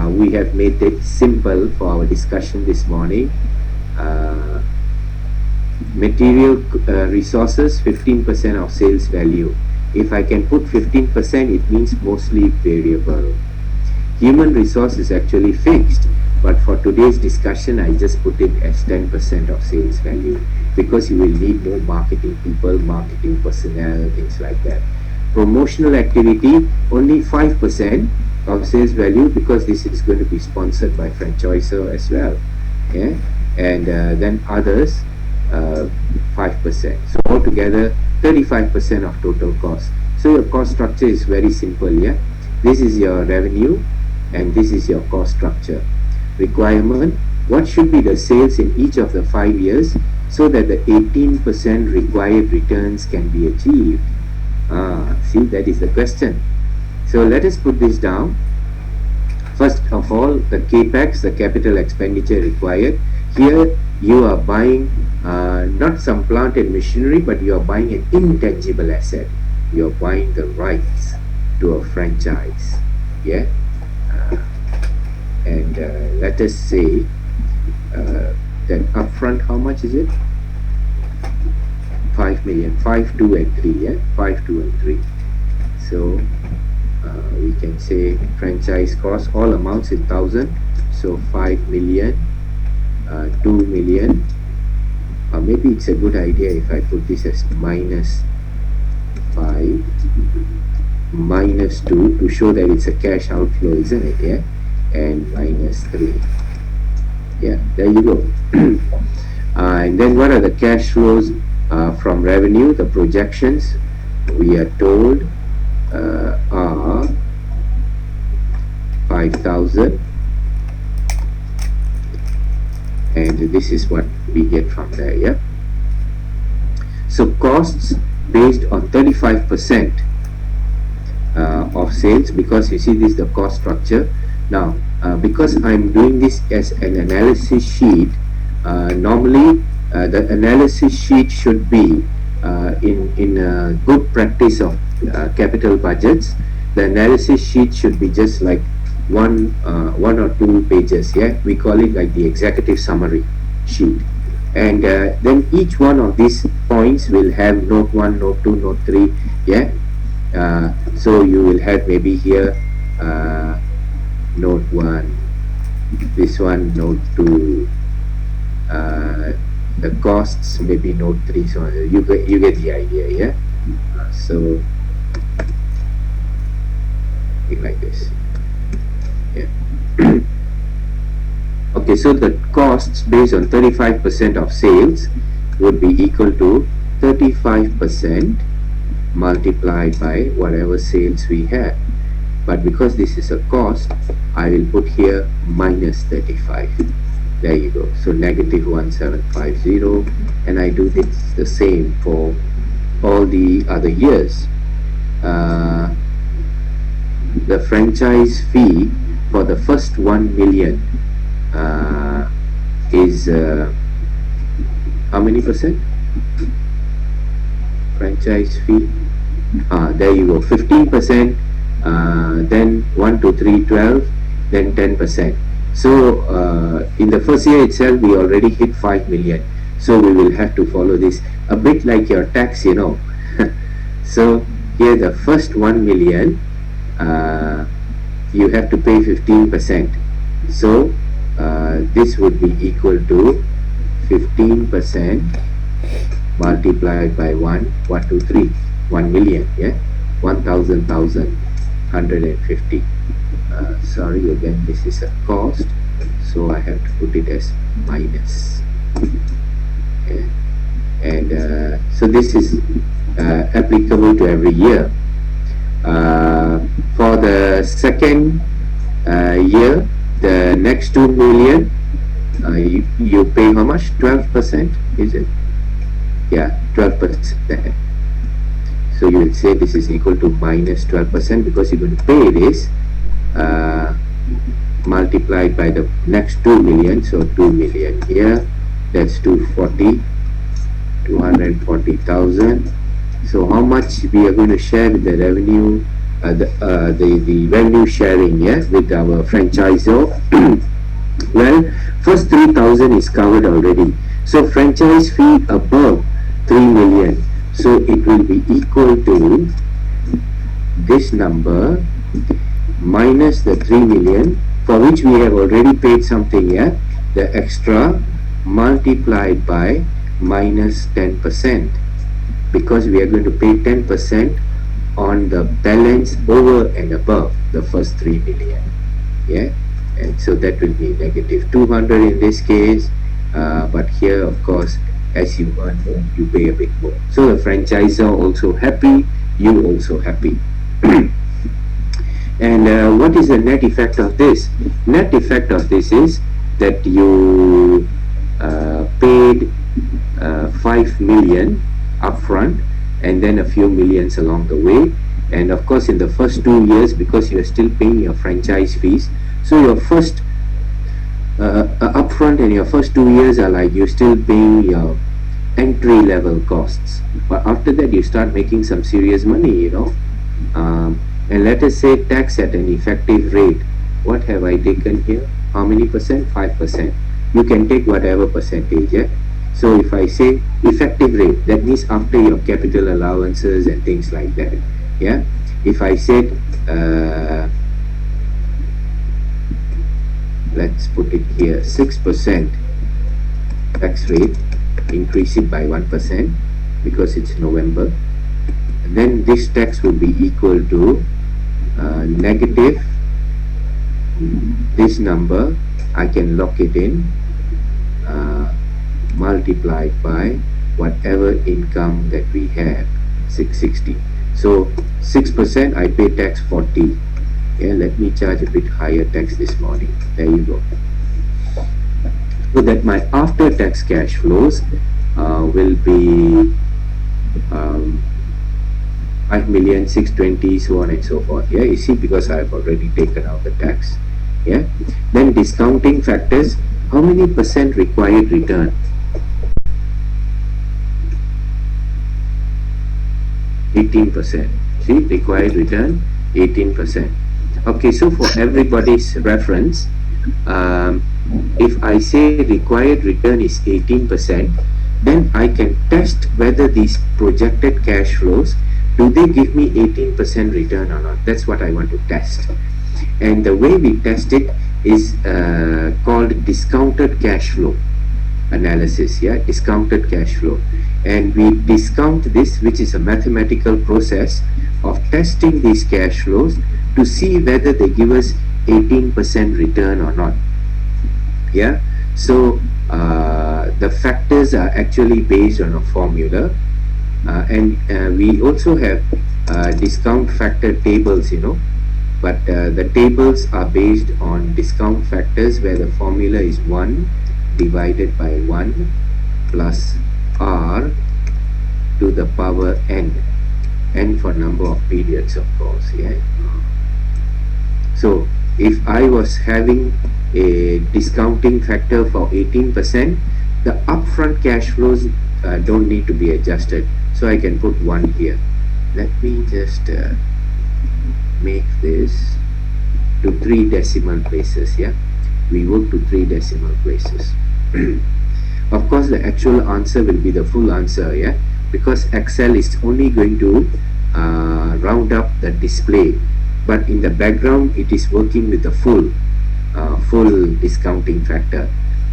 we have made it simple for our discussion this morning. Material resources, 15% of sales value. If I can put 15%, it means mostly variable. Human resource is actually fixed, but for today's discussion, I just put it as 10% of sales value, because you will need more marketing people, marketing personnel, things like that. Promotional activity, only 5% of sales value, because this is going to be sponsored by franchisor as well. Yeah, and then others, 5%. So altogether 35% of total cost. So your cost structure is very simple. Yeah, this is your revenue and this is your cost structure. Requirement, what should be the sales in each of the 5 years so that the 18% required returns can be achieved? See, that is the question. So let us put this down. First of all, the CAPEX, the capital expenditure required. Here you are buying not some plant and machinery, but you are buying an intangible asset. You are buying the rights to a franchise. Yeah, and let us say that upfront, how much is it? 5 million, 5, 2 and 3. Yeah, 5, 2 and 3. So we can say franchise cost, all amounts in thousand. So 5 million, 2 million. Maybe it's a good idea if I put this as minus 5 minus 2 to show that it's a cash outflow, isn't it? Yeah, and minus 3. Yeah, there you go. And then what are the cash flows from revenue? The projections we are told are 5,000, and this is what we get from there. Yeah. So costs based on 35% of sales, because you see this is the cost structure. Now because I'm doing this as an analysis sheet, normally the analysis sheet should be in a good practice of capital budgets. The analysis sheet should be just like one or two pages. Yeah, we call it like the executive summary sheet. And then each one of these points will have note 1, note 2, note 3. Yeah. So you will have maybe here note 1, this one note 2, the costs maybe note 3, so you get the idea. Yeah. So like this. Yeah. Okay, so the costs based on 35% of sales would be equal to 35% multiplied by whatever sales we have. But because this is a cost, I will put here minus 35. There you go. So negative 1750, and I do this the same for all the other years. The franchise fee for the first 1 million is how many percent? Franchise fee, there you go, 15%, then 1 to 3, 12, then 10%. So in the first year itself we already hit 5 million, so we will have to follow this a bit like your tax, you know. So here the first 1 million you have to pay 15%, so this would be equal to 15% multiplied by 1, 2, 3, 1 million. Yeah, 1,150. Sorry, again this is a cost, so I have to put it as minus. Okay. And so this is applicable to every year. For the second year, the next 2 million, you pay how much? 12%, is it? Yeah, 12%. So you will say this is equal to minus 12% because you're going to pay this multiplied by the next 2 million. So 2 million here, that's 240,000. So how much we are going to share with the revenue, the revenue sharing, yeah, with our franchisor? Well, first 3,000 is covered already. So franchise fee above 3 million. So it will be equal to this number minus the 3 million for which we have already paid something, yeah, the extra, multiplied by minus 10%, because we are going to pay 10% on the balance over and above the first 3 million. Yeah, and so that will be negative 200 in this case, but here of course as you earn more you pay a bit more. So the franchisor also happy, you also happy. And what is the net effect of this? Net effect of this is that you paid 5 million upfront and then a few millions along the way. And of course in the first 2 years, because you are still paying your franchise fees, so your first upfront and your first 2 years are like you're still paying your entry level costs, but after that you start making some serious money, you know. And let us say tax at an effective rate. What have I taken here? How many percent? 5%. You can take whatever percentage. Yeah? So if I say effective rate, that means after your capital allowances and things like that. Yeah. If I said let's put it here, 6% tax rate, increase it by 1% because it's November, then this tax will be equal to negative this number. I can lock it in, multiplied by whatever income that we have, 660. So 6%, I pay tax 40. Yeah, let me charge a bit higher tax this morning. There you go. So that my after tax cash flows will be 5,620,000, so on and so forth. Yeah, you see, because I've already taken out the tax. Yeah, then discounting factors, how many percent required return? 18%. See, required return 18%. Okay, so for everybody's reference, if I say required return is 18%, then I can test whether these projected cash flows, do they give me 18% return or not? That's what I want to test. And the way we test it is called discounted cash flow analysis. Yeah, discounted cash flow. And we discount this, which is a mathematical process of testing these cash flows to see whether they give us 18% return or not. Yeah, so the factors are actually based on a formula, and we also have discount factor tables, you know, but the tables are based on discount factors where the formula is 1 divided by 1 plus r to the power n for number of periods, of course. Yeah, so if I was having a discounting factor for 18%, the upfront cash flows don't need to be adjusted, so I can put 1 here. Let me just make this to 3 decimal places. Yeah, we work to 3 decimal places. Of course, the actual answer will be the full answer. Yeah, because Excel is only going to round up the display, but in the background it is working with the full discounting factor.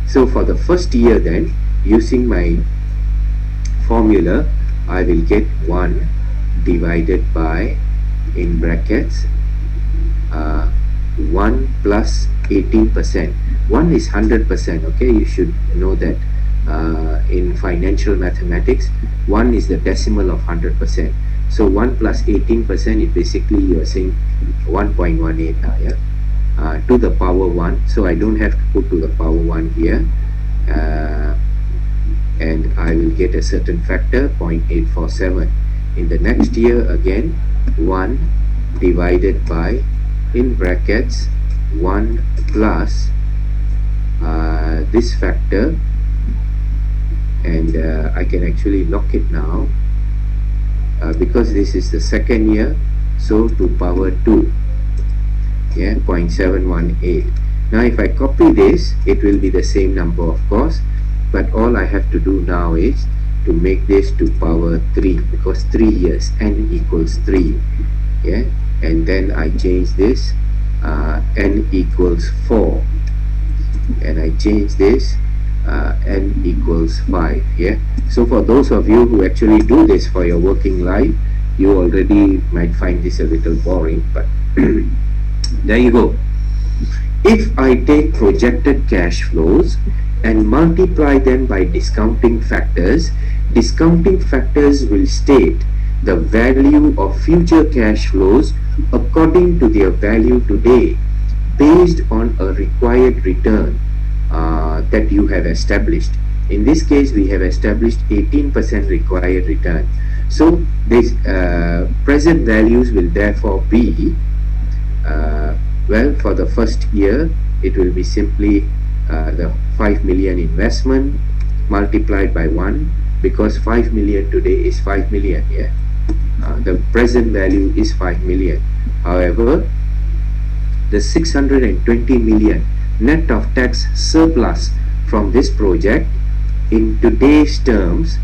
So for the first year, then, using my formula, I will get 1 divided by, in brackets, 1 plus 18%. 1 is 100%. Okay, you should know that in financial mathematics, 1 is the decimal of 100%. So 1 plus 18% is basically, you are saying 1.18 now. Yeah, to the power 1. So I don't have to put to the power 1 here, and I will get a certain factor, 0.847. In the next year, again, 1 divided by, in brackets, 1 plus this factor, and I can actually lock it now because this is the second year, so to power 2. Yeah, 0.718. Now if I copy this, it will be the same number, of course, but all I have to do now is to make this to power 3, because 3 years, n equals 3. Yeah, and then I change this, n equals 4, and I change this, n equals 5. Yeah, so for those of you who actually do this for your working life, you already might find this a little boring, but there you go. If I take projected cash flows and multiply them by discounting factors will state the value of future cash flows according to their value today, based on a required return that you have established. In this case, we have established 18% required return. So these present values will therefore be, well, for the first year, it will be simply the 5 million investment multiplied by 1, because 5 million today is 5 million. Yeah, the present value is 5 million. However, the 620 million net of tax surplus from this project in today's terms,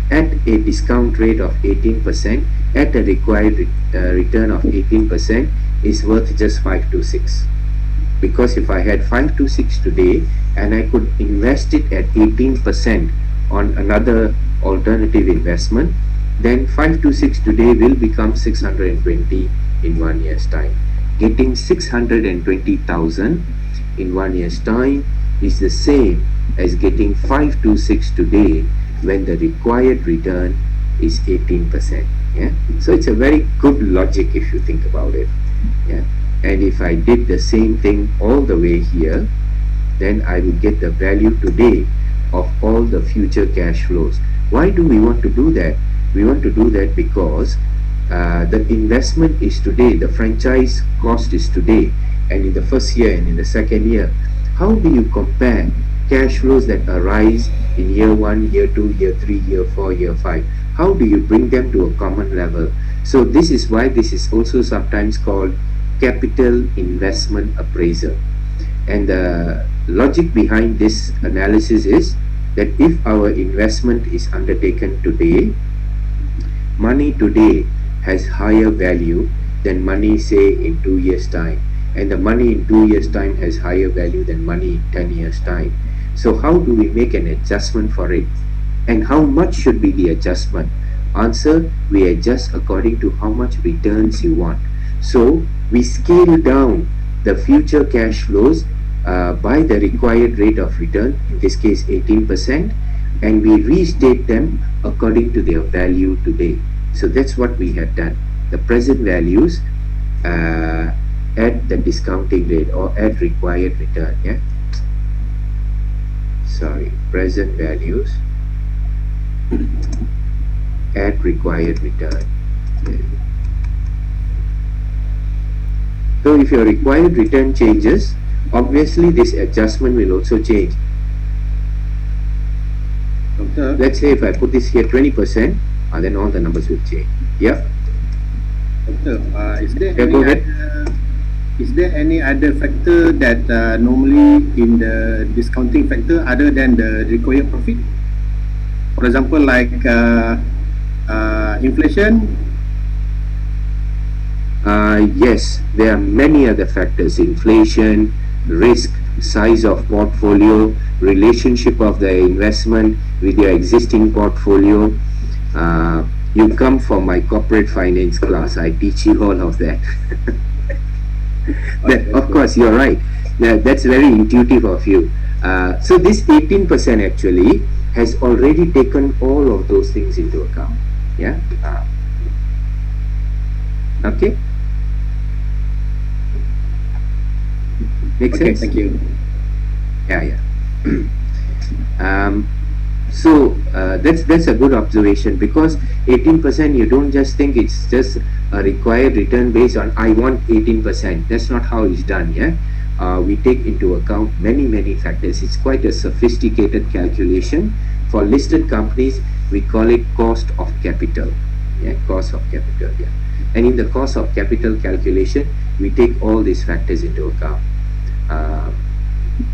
at a discount rate of 18%, at a required return of 18%, is worth just 526. Because if I had 526 today and I could invest it at 18% on another alternative investment, then 526 today will become 620 in 1 year's time. Getting 620,000 in 1 year's time is the same as getting 526 today when the required return is 18%. Yeah, so it's a very good logic if you think about it. Yeah, and if I did the same thing all the way here, then I will get the value today of all the future cash flows. Why do we want to do that? We want to do that because the investment is today, the franchise cost is today, and in the first year and in the second year. How do you compare cash flows that arise in year 1, year 2, year 3, year 4, year 5? How do you bring them to a common level? So this is why this is also sometimes called capital investment appraisal. And the logic behind this analysis is that if our investment is undertaken today, money today has higher value than money say in 2 years time, and the money in 2 years time has higher value than money in 10 years time. So how do we make an adjustment for it, and how much should be the adjustment? Answer: we adjust according to how much returns you want. So we scale down the future cash flows by the required rate of return, in this case 18%, and we restate them according to their value today. So that's what we have done. The present values at the discounting rate or at required return. Yeah, sorry, present values at required return. Yeah. So if your required return changes, obviously this adjustment will also change. Doctor, Let's say if I put this here 20%, then all the numbers will change. Yeah. Doctor, Yeah, go ahead. is there any other factor that normally in the discounting factor other than the required profit? For example, like inflation. Yes, there are many other factors: inflation, risk, size of portfolio, relationship of the investment with your existing portfolio. You come from my corporate finance class, I teach you all of that. Of course, you're right. That's very intuitive of you. So this 18% actually has already taken all of those things into account. Yeah. Okay. Make Okay, sense? thank you. Yeah. So that's a good observation, because 18% you don't just think it's just a required return based on I want 18%. That's not how it's done. Yeah, we take into account many factors. It's quite a sophisticated calculation. For listed companies, we call it cost of capital. Yeah, cost of capital. Yeah, and in the cost of capital calculation, we take all these factors into account,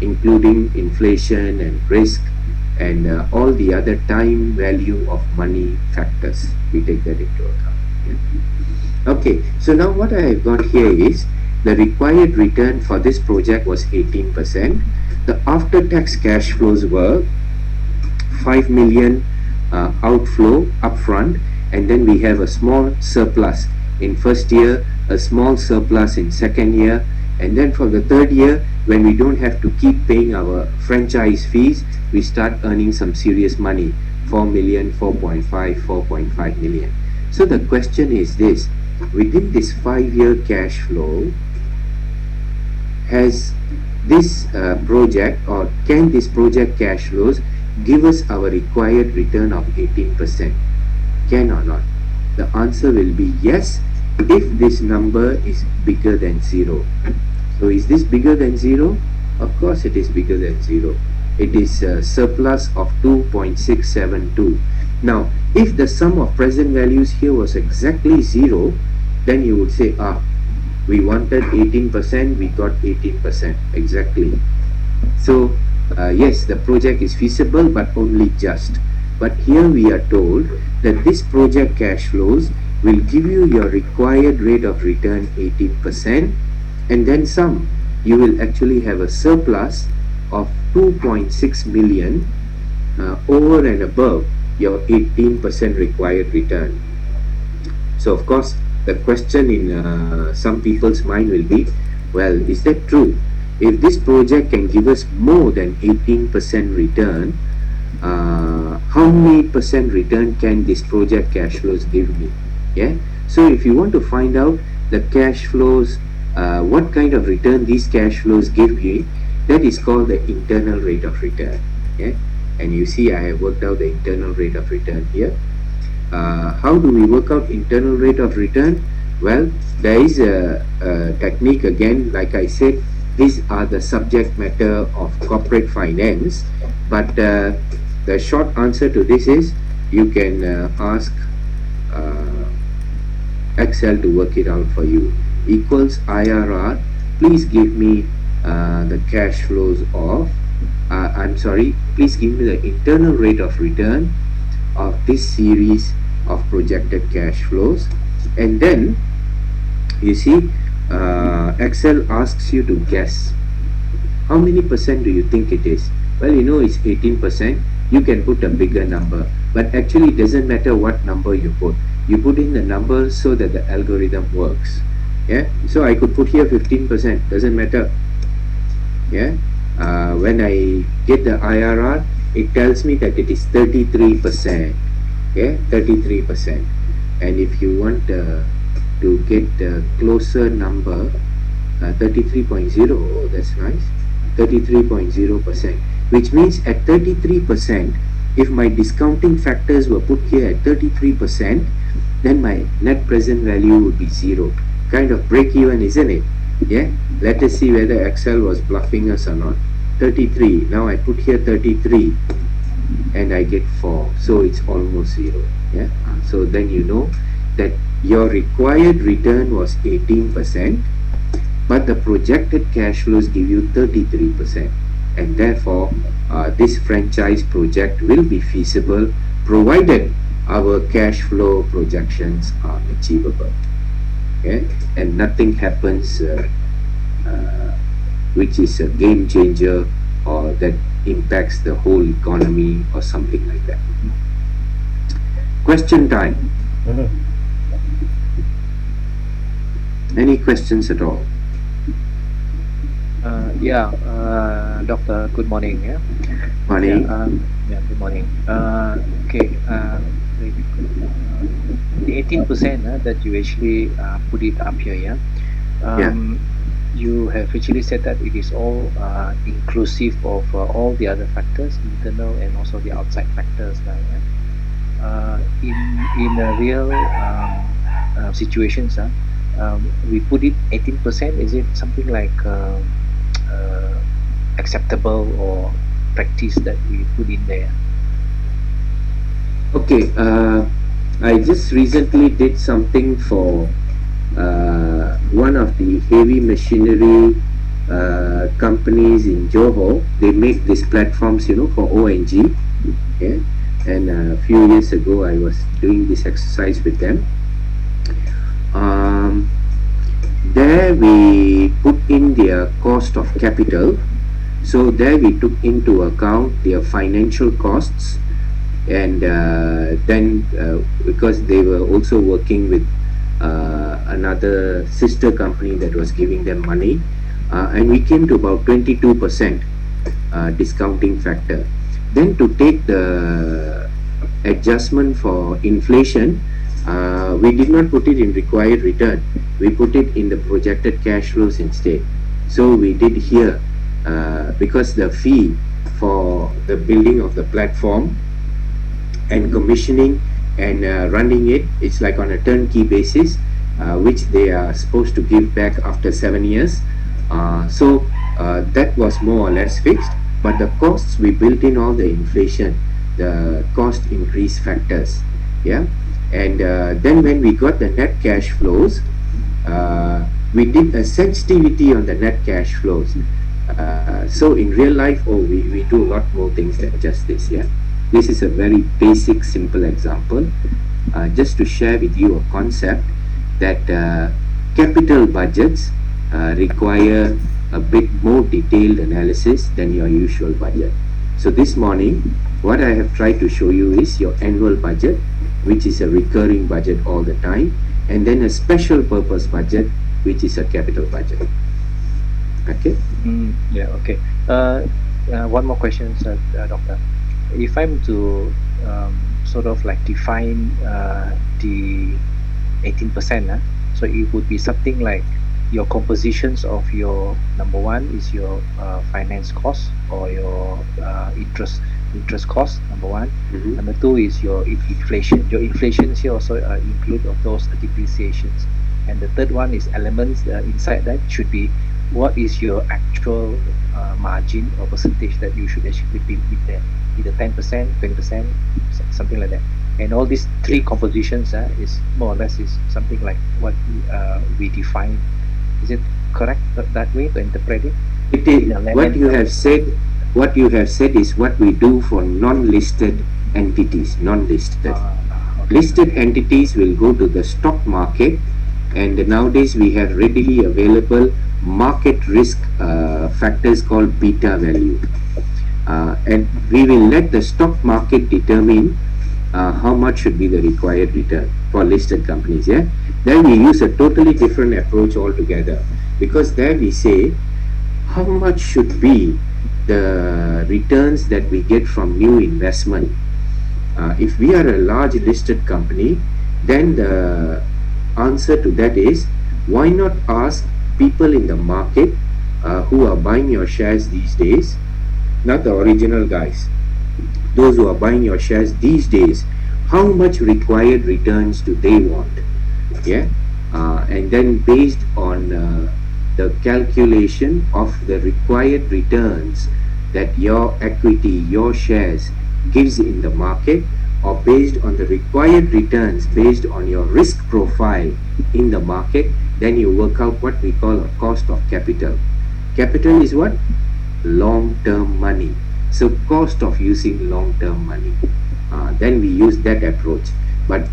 including inflation and risk, and all the other time value of money factors. We take that into account. Yeah. Okay, so now what I have got here is the required return for this project was 18%. The after-tax cash flows were 5 million outflow upfront, and then we have a small surplus in first year, a small surplus in second year, and then for the third year, when we don't have to keep paying our franchise fees, we start earning some serious money: 4 million, 4.5, 4.5 million. So the question is this: within this 5-year cash flow, has this project, or can this project cash flows give us our required return of 18%? Can or not? The answer will be yes, if this number is bigger than 0. So is this bigger than 0? Of course it is bigger than 0. It is a surplus of 2.672. Now, if the sum of present values here was exactly 0, then you would say, we wanted 18%, we got 18%, exactly. So, yes, the project is feasible, but only just. But here we are told that this project cash flows will give you your required rate of return 18%, and then some. You will actually have a surplus of 2.6 million over and above your 18% required return. So of course, the question in some people's mind will be, well, is that true? If this project can give us more than 18% return, how many percent return can this project cash flows give me? Yeah. So if you want to find out the cash flows, what kind of return these cash flows give you, that is called the internal rate of return. Yeah. And you see, I have worked out the internal rate of return here. How do we work out internal rate of return? Well, there is a technique again, like I said, these are the subject matter of corporate finance, but the short answer to this is you can ask Excel to work it out for you. Equals IRR, please give me the cash flows of, please give me the internal rate of return of this series of projected cash flows. And then you see, Excel asks you to guess how many percent do you think it is. Well, you know it's 18%. You can put a bigger number, but actually it doesn't matter what number you put. You put in the number so that the algorithm works. Yeah, so I could put here 15%, doesn't matter. Yeah, when I get the IRR, it tells me that it is 33%. Yeah, 33%. And if you want to get a closer number, 33.0, oh, that's nice, 33.0%, which means at 33%, if my discounting factors were put here at 33%, then my net present value would be 0. Kind of break even, isn't it? Yeah, let us see whether Excel was bluffing us or not. 33, now I put here 33 and I get 4, so it's almost 0. Yeah, so then you know that your required return was 18%, but the projected cash flows give you 33%, and therefore this franchise project will be feasible provided our cash flow projections are achievable. Okay? And nothing happens which is a game changer or that impacts the whole economy or something like that. Question time. Any questions at all? Doctor, good morning. Yeah. Morning. Good morning. Okay. The 18% that you actually put it up here, yeah. You have actually said that it is all inclusive of all the other factors, internal and also the outside factors. In a real situations, we put it 18%. Is it something like acceptable or practice that we put in there? Okay, I just recently did something for one of the heavy machinery companies in Johor. They make these platforms, you know, for ONG. Yeah? And a few years ago, I was doing this exercise with them. There we put in their cost of capital. So there we took into account their financial costs, and then because they were also working with another sister company that was giving them money, and we came to about 22% discounting factor. Then to take the adjustment for inflation, we did not put it in required return. We put it in the projected cash flows instead. So we did here, because the fee for the building of the platform and commissioning and running it, it's like on a turnkey basis, which they are supposed to give back after 7 years. So that was more or less fixed, but the costs, we built in all the inflation, the cost increase factors. Yeah. And then when we got the net cash flows, we did a sensitivity on the net cash flows. So in real life, we do a lot more things than just this. Yeah, this is a very basic, simple example, just to share with you a concept that capital budgets require a bit more detailed analysis than your usual budget. So this morning, What I have tried to show you is your annual budget, which is a recurring budget all the time, and then a special purpose budget, which is a capital budget. Okay. Yeah, okay. One more question, Doctor. If I'm to sort of like define the 18%, so it would be something like your compositions of your, number one is your finance cost or your interest cost, number one. Mhm. Number two is your inflation. Your inflations here also include of those depreciations. And the third one is elements inside that should be what is your actual margin or percentage that you should actually be with there, either 10%, 20%, something like that. And all these three compositions is more or less is something like what we define. Is it correct that way to interpret it? It is, what you have said. What you have said is what we do for non-listed entities. Non-listed. Okay. Listed entities will go to the stock market, and nowadays we have readily available market risk factors called beta value, and we will let the stock market determine how much should be the required return for listed companies. Yeah, then we use a totally different approach altogether, because there we say how much should be the returns that we get from new investment. If we are a large listed company, then the answer to that is, why not ask people in the market who are buying your shares these days, not the original guys, those who are buying your shares these days, how much required returns do they want? Yeah, and then based on the calculation of the required returns that your equity, your shares gives in the market, or based on the required returns based on your risk profile in the market, then you work out what we call a cost of capital. Capital is what? Long-term money. So cost of using long-term money. Then we use that approach. But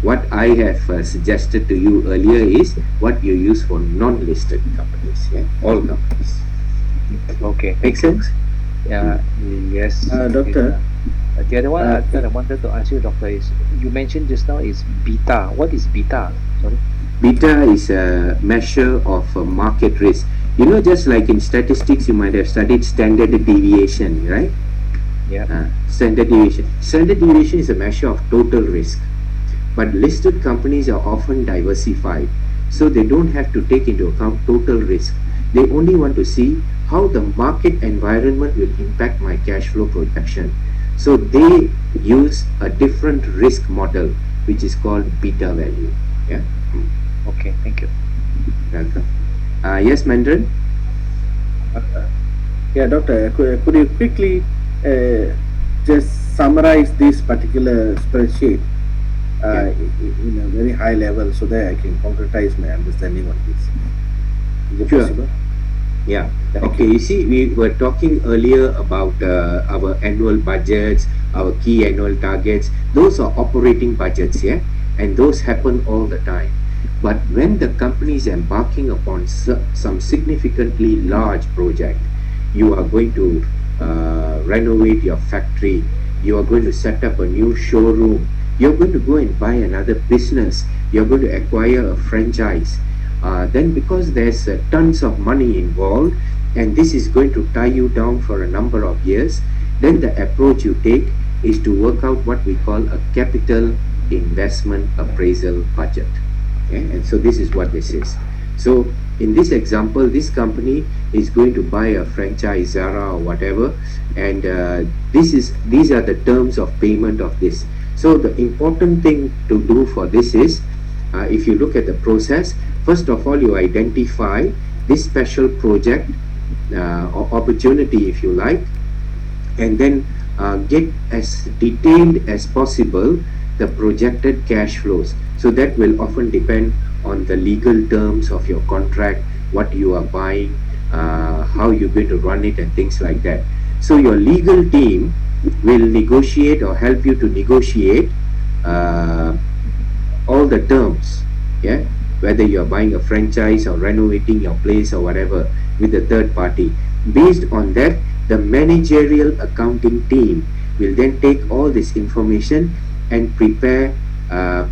what I have suggested to you earlier is what you use for non-listed companies. Yeah? All companies. Okay. Make sense? Yes. Doctor. The other one that I wanted to ask you, Doctor, is you mentioned just now is beta. What is beta? Sorry. Beta is a measure of market risk. You know, just like in statistics, you might have studied standard deviation, right? Yeah. Standard deviation. Standard deviation is a measure of total risk. But listed companies are often diversified, so they don't have to take into account total risk. They only want to see how the market environment will impact my cash flow projection. So they use a different risk model, which is called beta value. Yeah. Okay. Thank you. Welcome. Yes, Mandran? Yeah, Doctor, could you quickly just summarize this particular spreadsheet in a very high level so that I can concretize my understanding on this? Is it Sure. possible? Yeah. Thank Okay. You see, we were talking earlier about our annual budgets, our key annual targets. Those are operating budgets, yeah, and those happen all the time. But when the company is embarking upon some significantly large project, you are going to renovate your factory, you are going to set up a new showroom, you're going to go and buy another business, you're going to acquire a franchise. Then because there's tons of money involved, and this is going to tie you down for a number of years, then the approach you take is to work out what we call a capital investment appraisal budget. Okay? And so this is what this is. So in this example, this company is going to buy a franchise, Zara or whatever, and these are the terms of payment of this. So the important thing to do for this is, if you look at the process, first of all, you identify this special project or opportunity, if you like, and then get as detailed as possible the projected cash flows. So that will often depend on the legal terms of your contract, what you are buying, how you're going to run it, and things like that. So your legal team will negotiate or help you to negotiate all the terms, yeah, whether you're buying a franchise or renovating your place or whatever with a third party. Based on that, The managerial accounting team will then take all this information and prepare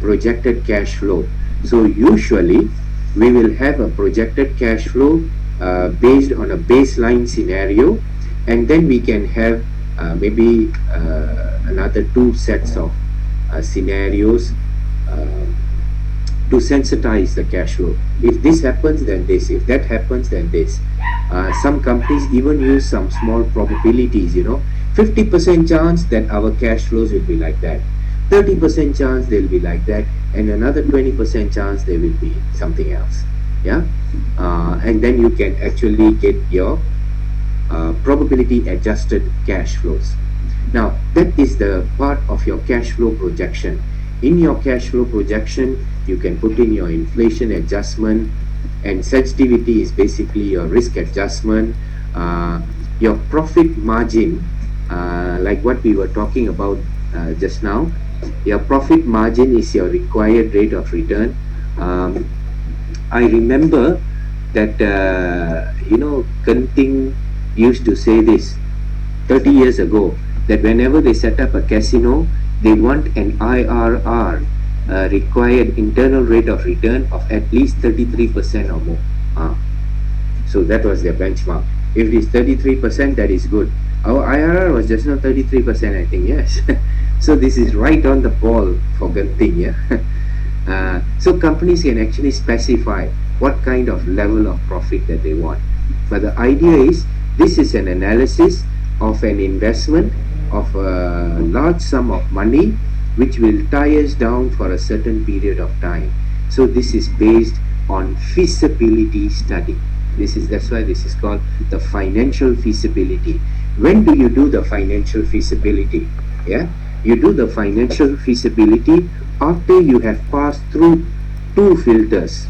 projected cash flow. So usually we will have a projected cash flow based on a baseline scenario, and then we can have maybe another 2 sets of scenarios to sensitize the cash flow. If this happens, then this. If that happens, then this. Some companies even use some small probabilities, 50% chance that our cash flows will be like that, 30% chance they'll be like that, and another 20% chance they will be something else. Yeah, and then you can actually get your probability adjusted cash flows. Now that is the part of your cash flow projection. In your cash flow projection, you can put in your inflation adjustment, and sensitivity is basically your risk adjustment, your profit margin, like what we were talking about just now. Your profit margin is your required rate of return. I remember that Genting used to say this 30 years ago, that whenever they set up a casino, they want an IRR, required internal rate of return, of at least 33% or more. So that was their benchmark. If it is 33%, that is good. Our IRR was just now 33%, I think, yes. So this is right on the ball for Genting, yeah. So companies can actually specify what kind of level of profit that they want. But the idea is, this is an analysis of an investment of a large sum of money which will tie us down for a certain period of time. So this is based on feasibility study. That's why this is called the financial feasibility. When do you do the financial feasibility? Yeah, you do the financial feasibility after you have passed through 2 filters.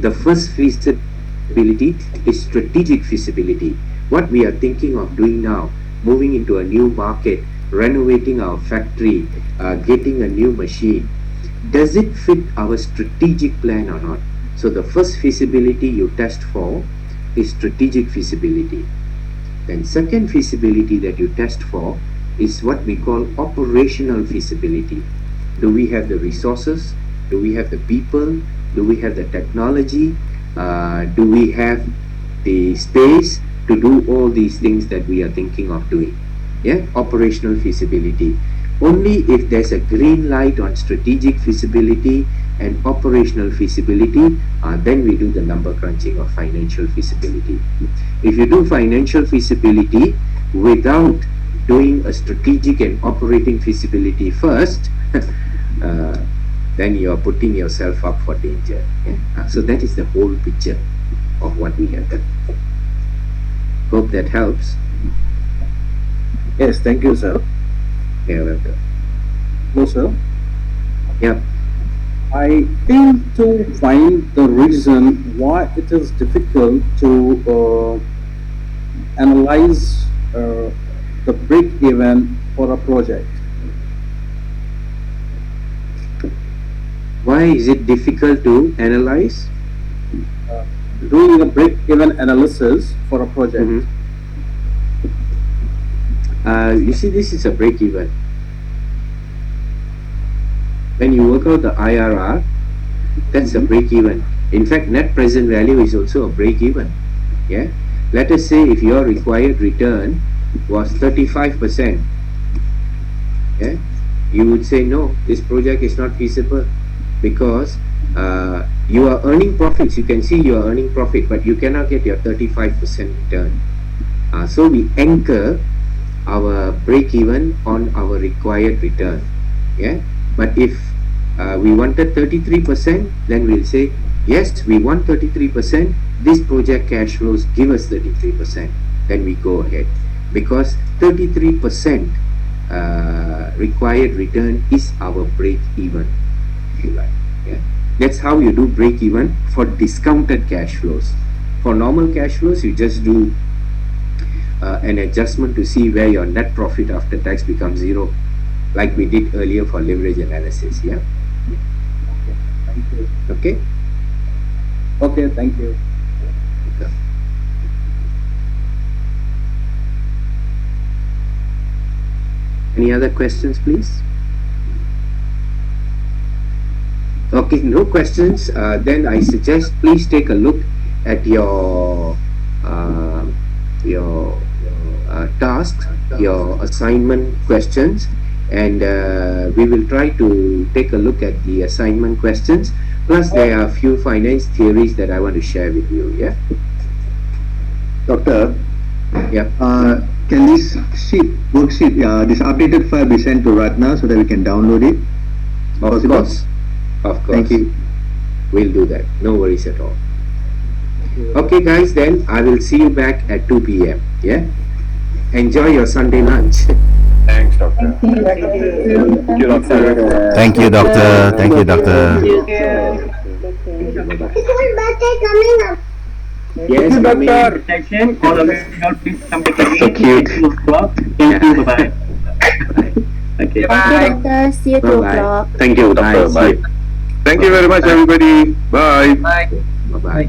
The first feasibility is strategic feasibility. What we are thinking of doing now, moving into a new market, renovating our factory, getting a new machine, does it fit our strategic plan or not? So the first feasibility you test for is strategic feasibility. Then second feasibility that you test for is what we call operational feasibility. Do we have the resources? Do we have the people? Do we have the technology? Do we have the space to do all these things that we are thinking of doing? Yeah, operational feasibility. Only if there's a green light on strategic feasibility and operational feasibility, then we do the number crunching of financial feasibility. If you do financial feasibility without doing a strategic and operating feasibility first, then you are putting yourself up for danger. Yeah? So that is the whole picture of what we have done. Hope that helps. Yes, thank you, sir. Yeah, welcome. No, sir. Yeah. I think to find the reason why it is difficult to analyze the break-even for a project. Why is it difficult to analyze? Doing a break-even analysis for a project. You see, this is a break-even. When you work out the IRR, that's a break-even. In fact, net present value is also a break-even. Yeah. Let us say if your required return was 35%, yeah, you would say no, this project is not feasible, because you are earning profits. You can see you are earning profit, but you cannot get your 35% return. So we anchor our break-even on our required return. Yeah. But if we wanted 33%, then we'll say, yes, we want 33%. This project cash flows give us 33%. Then we go ahead, because 33% required return is our break-even, if you like. Yeah. That's how you do break-even for discounted cash flows. For normal cash flows, you just do an adjustment to see where your net profit after tax becomes zero, like we did earlier for leverage analysis. Yeah. Okay, thank you. Okay. Okay, thank you. Okay. Any other questions, please? Okay, no questions. Then I suggest please take a look at your tasks, your assignment questions, and we will try to take a look at the assignment questions. Plus, there are a few finance theories that I want to share with you. Yeah. Doctor, Yeah. can this worksheet, this updated file be sent to Ratna so that we can download it? Of Possible? course. Of course. Thank you. We'll do that. No worries at all. Okay, guys. Then I will see you back at 2 p.m. Yeah. Enjoy your Sunday lunch. Thanks, Doctor. Thank you. Thank you, Doctor. Thank you, doctor. Thank you, doctor. Coming up. Yes, Mami. Section, all of you please come back again. So cute. At 2 o'clock. Thank you. Bye-bye. Okay. Thank you, doctor. See you 2 Bye-bye. o'clock. Thank you, doctor. Bye. Bye. Thank you very much, everybody. Bye. Bye bye.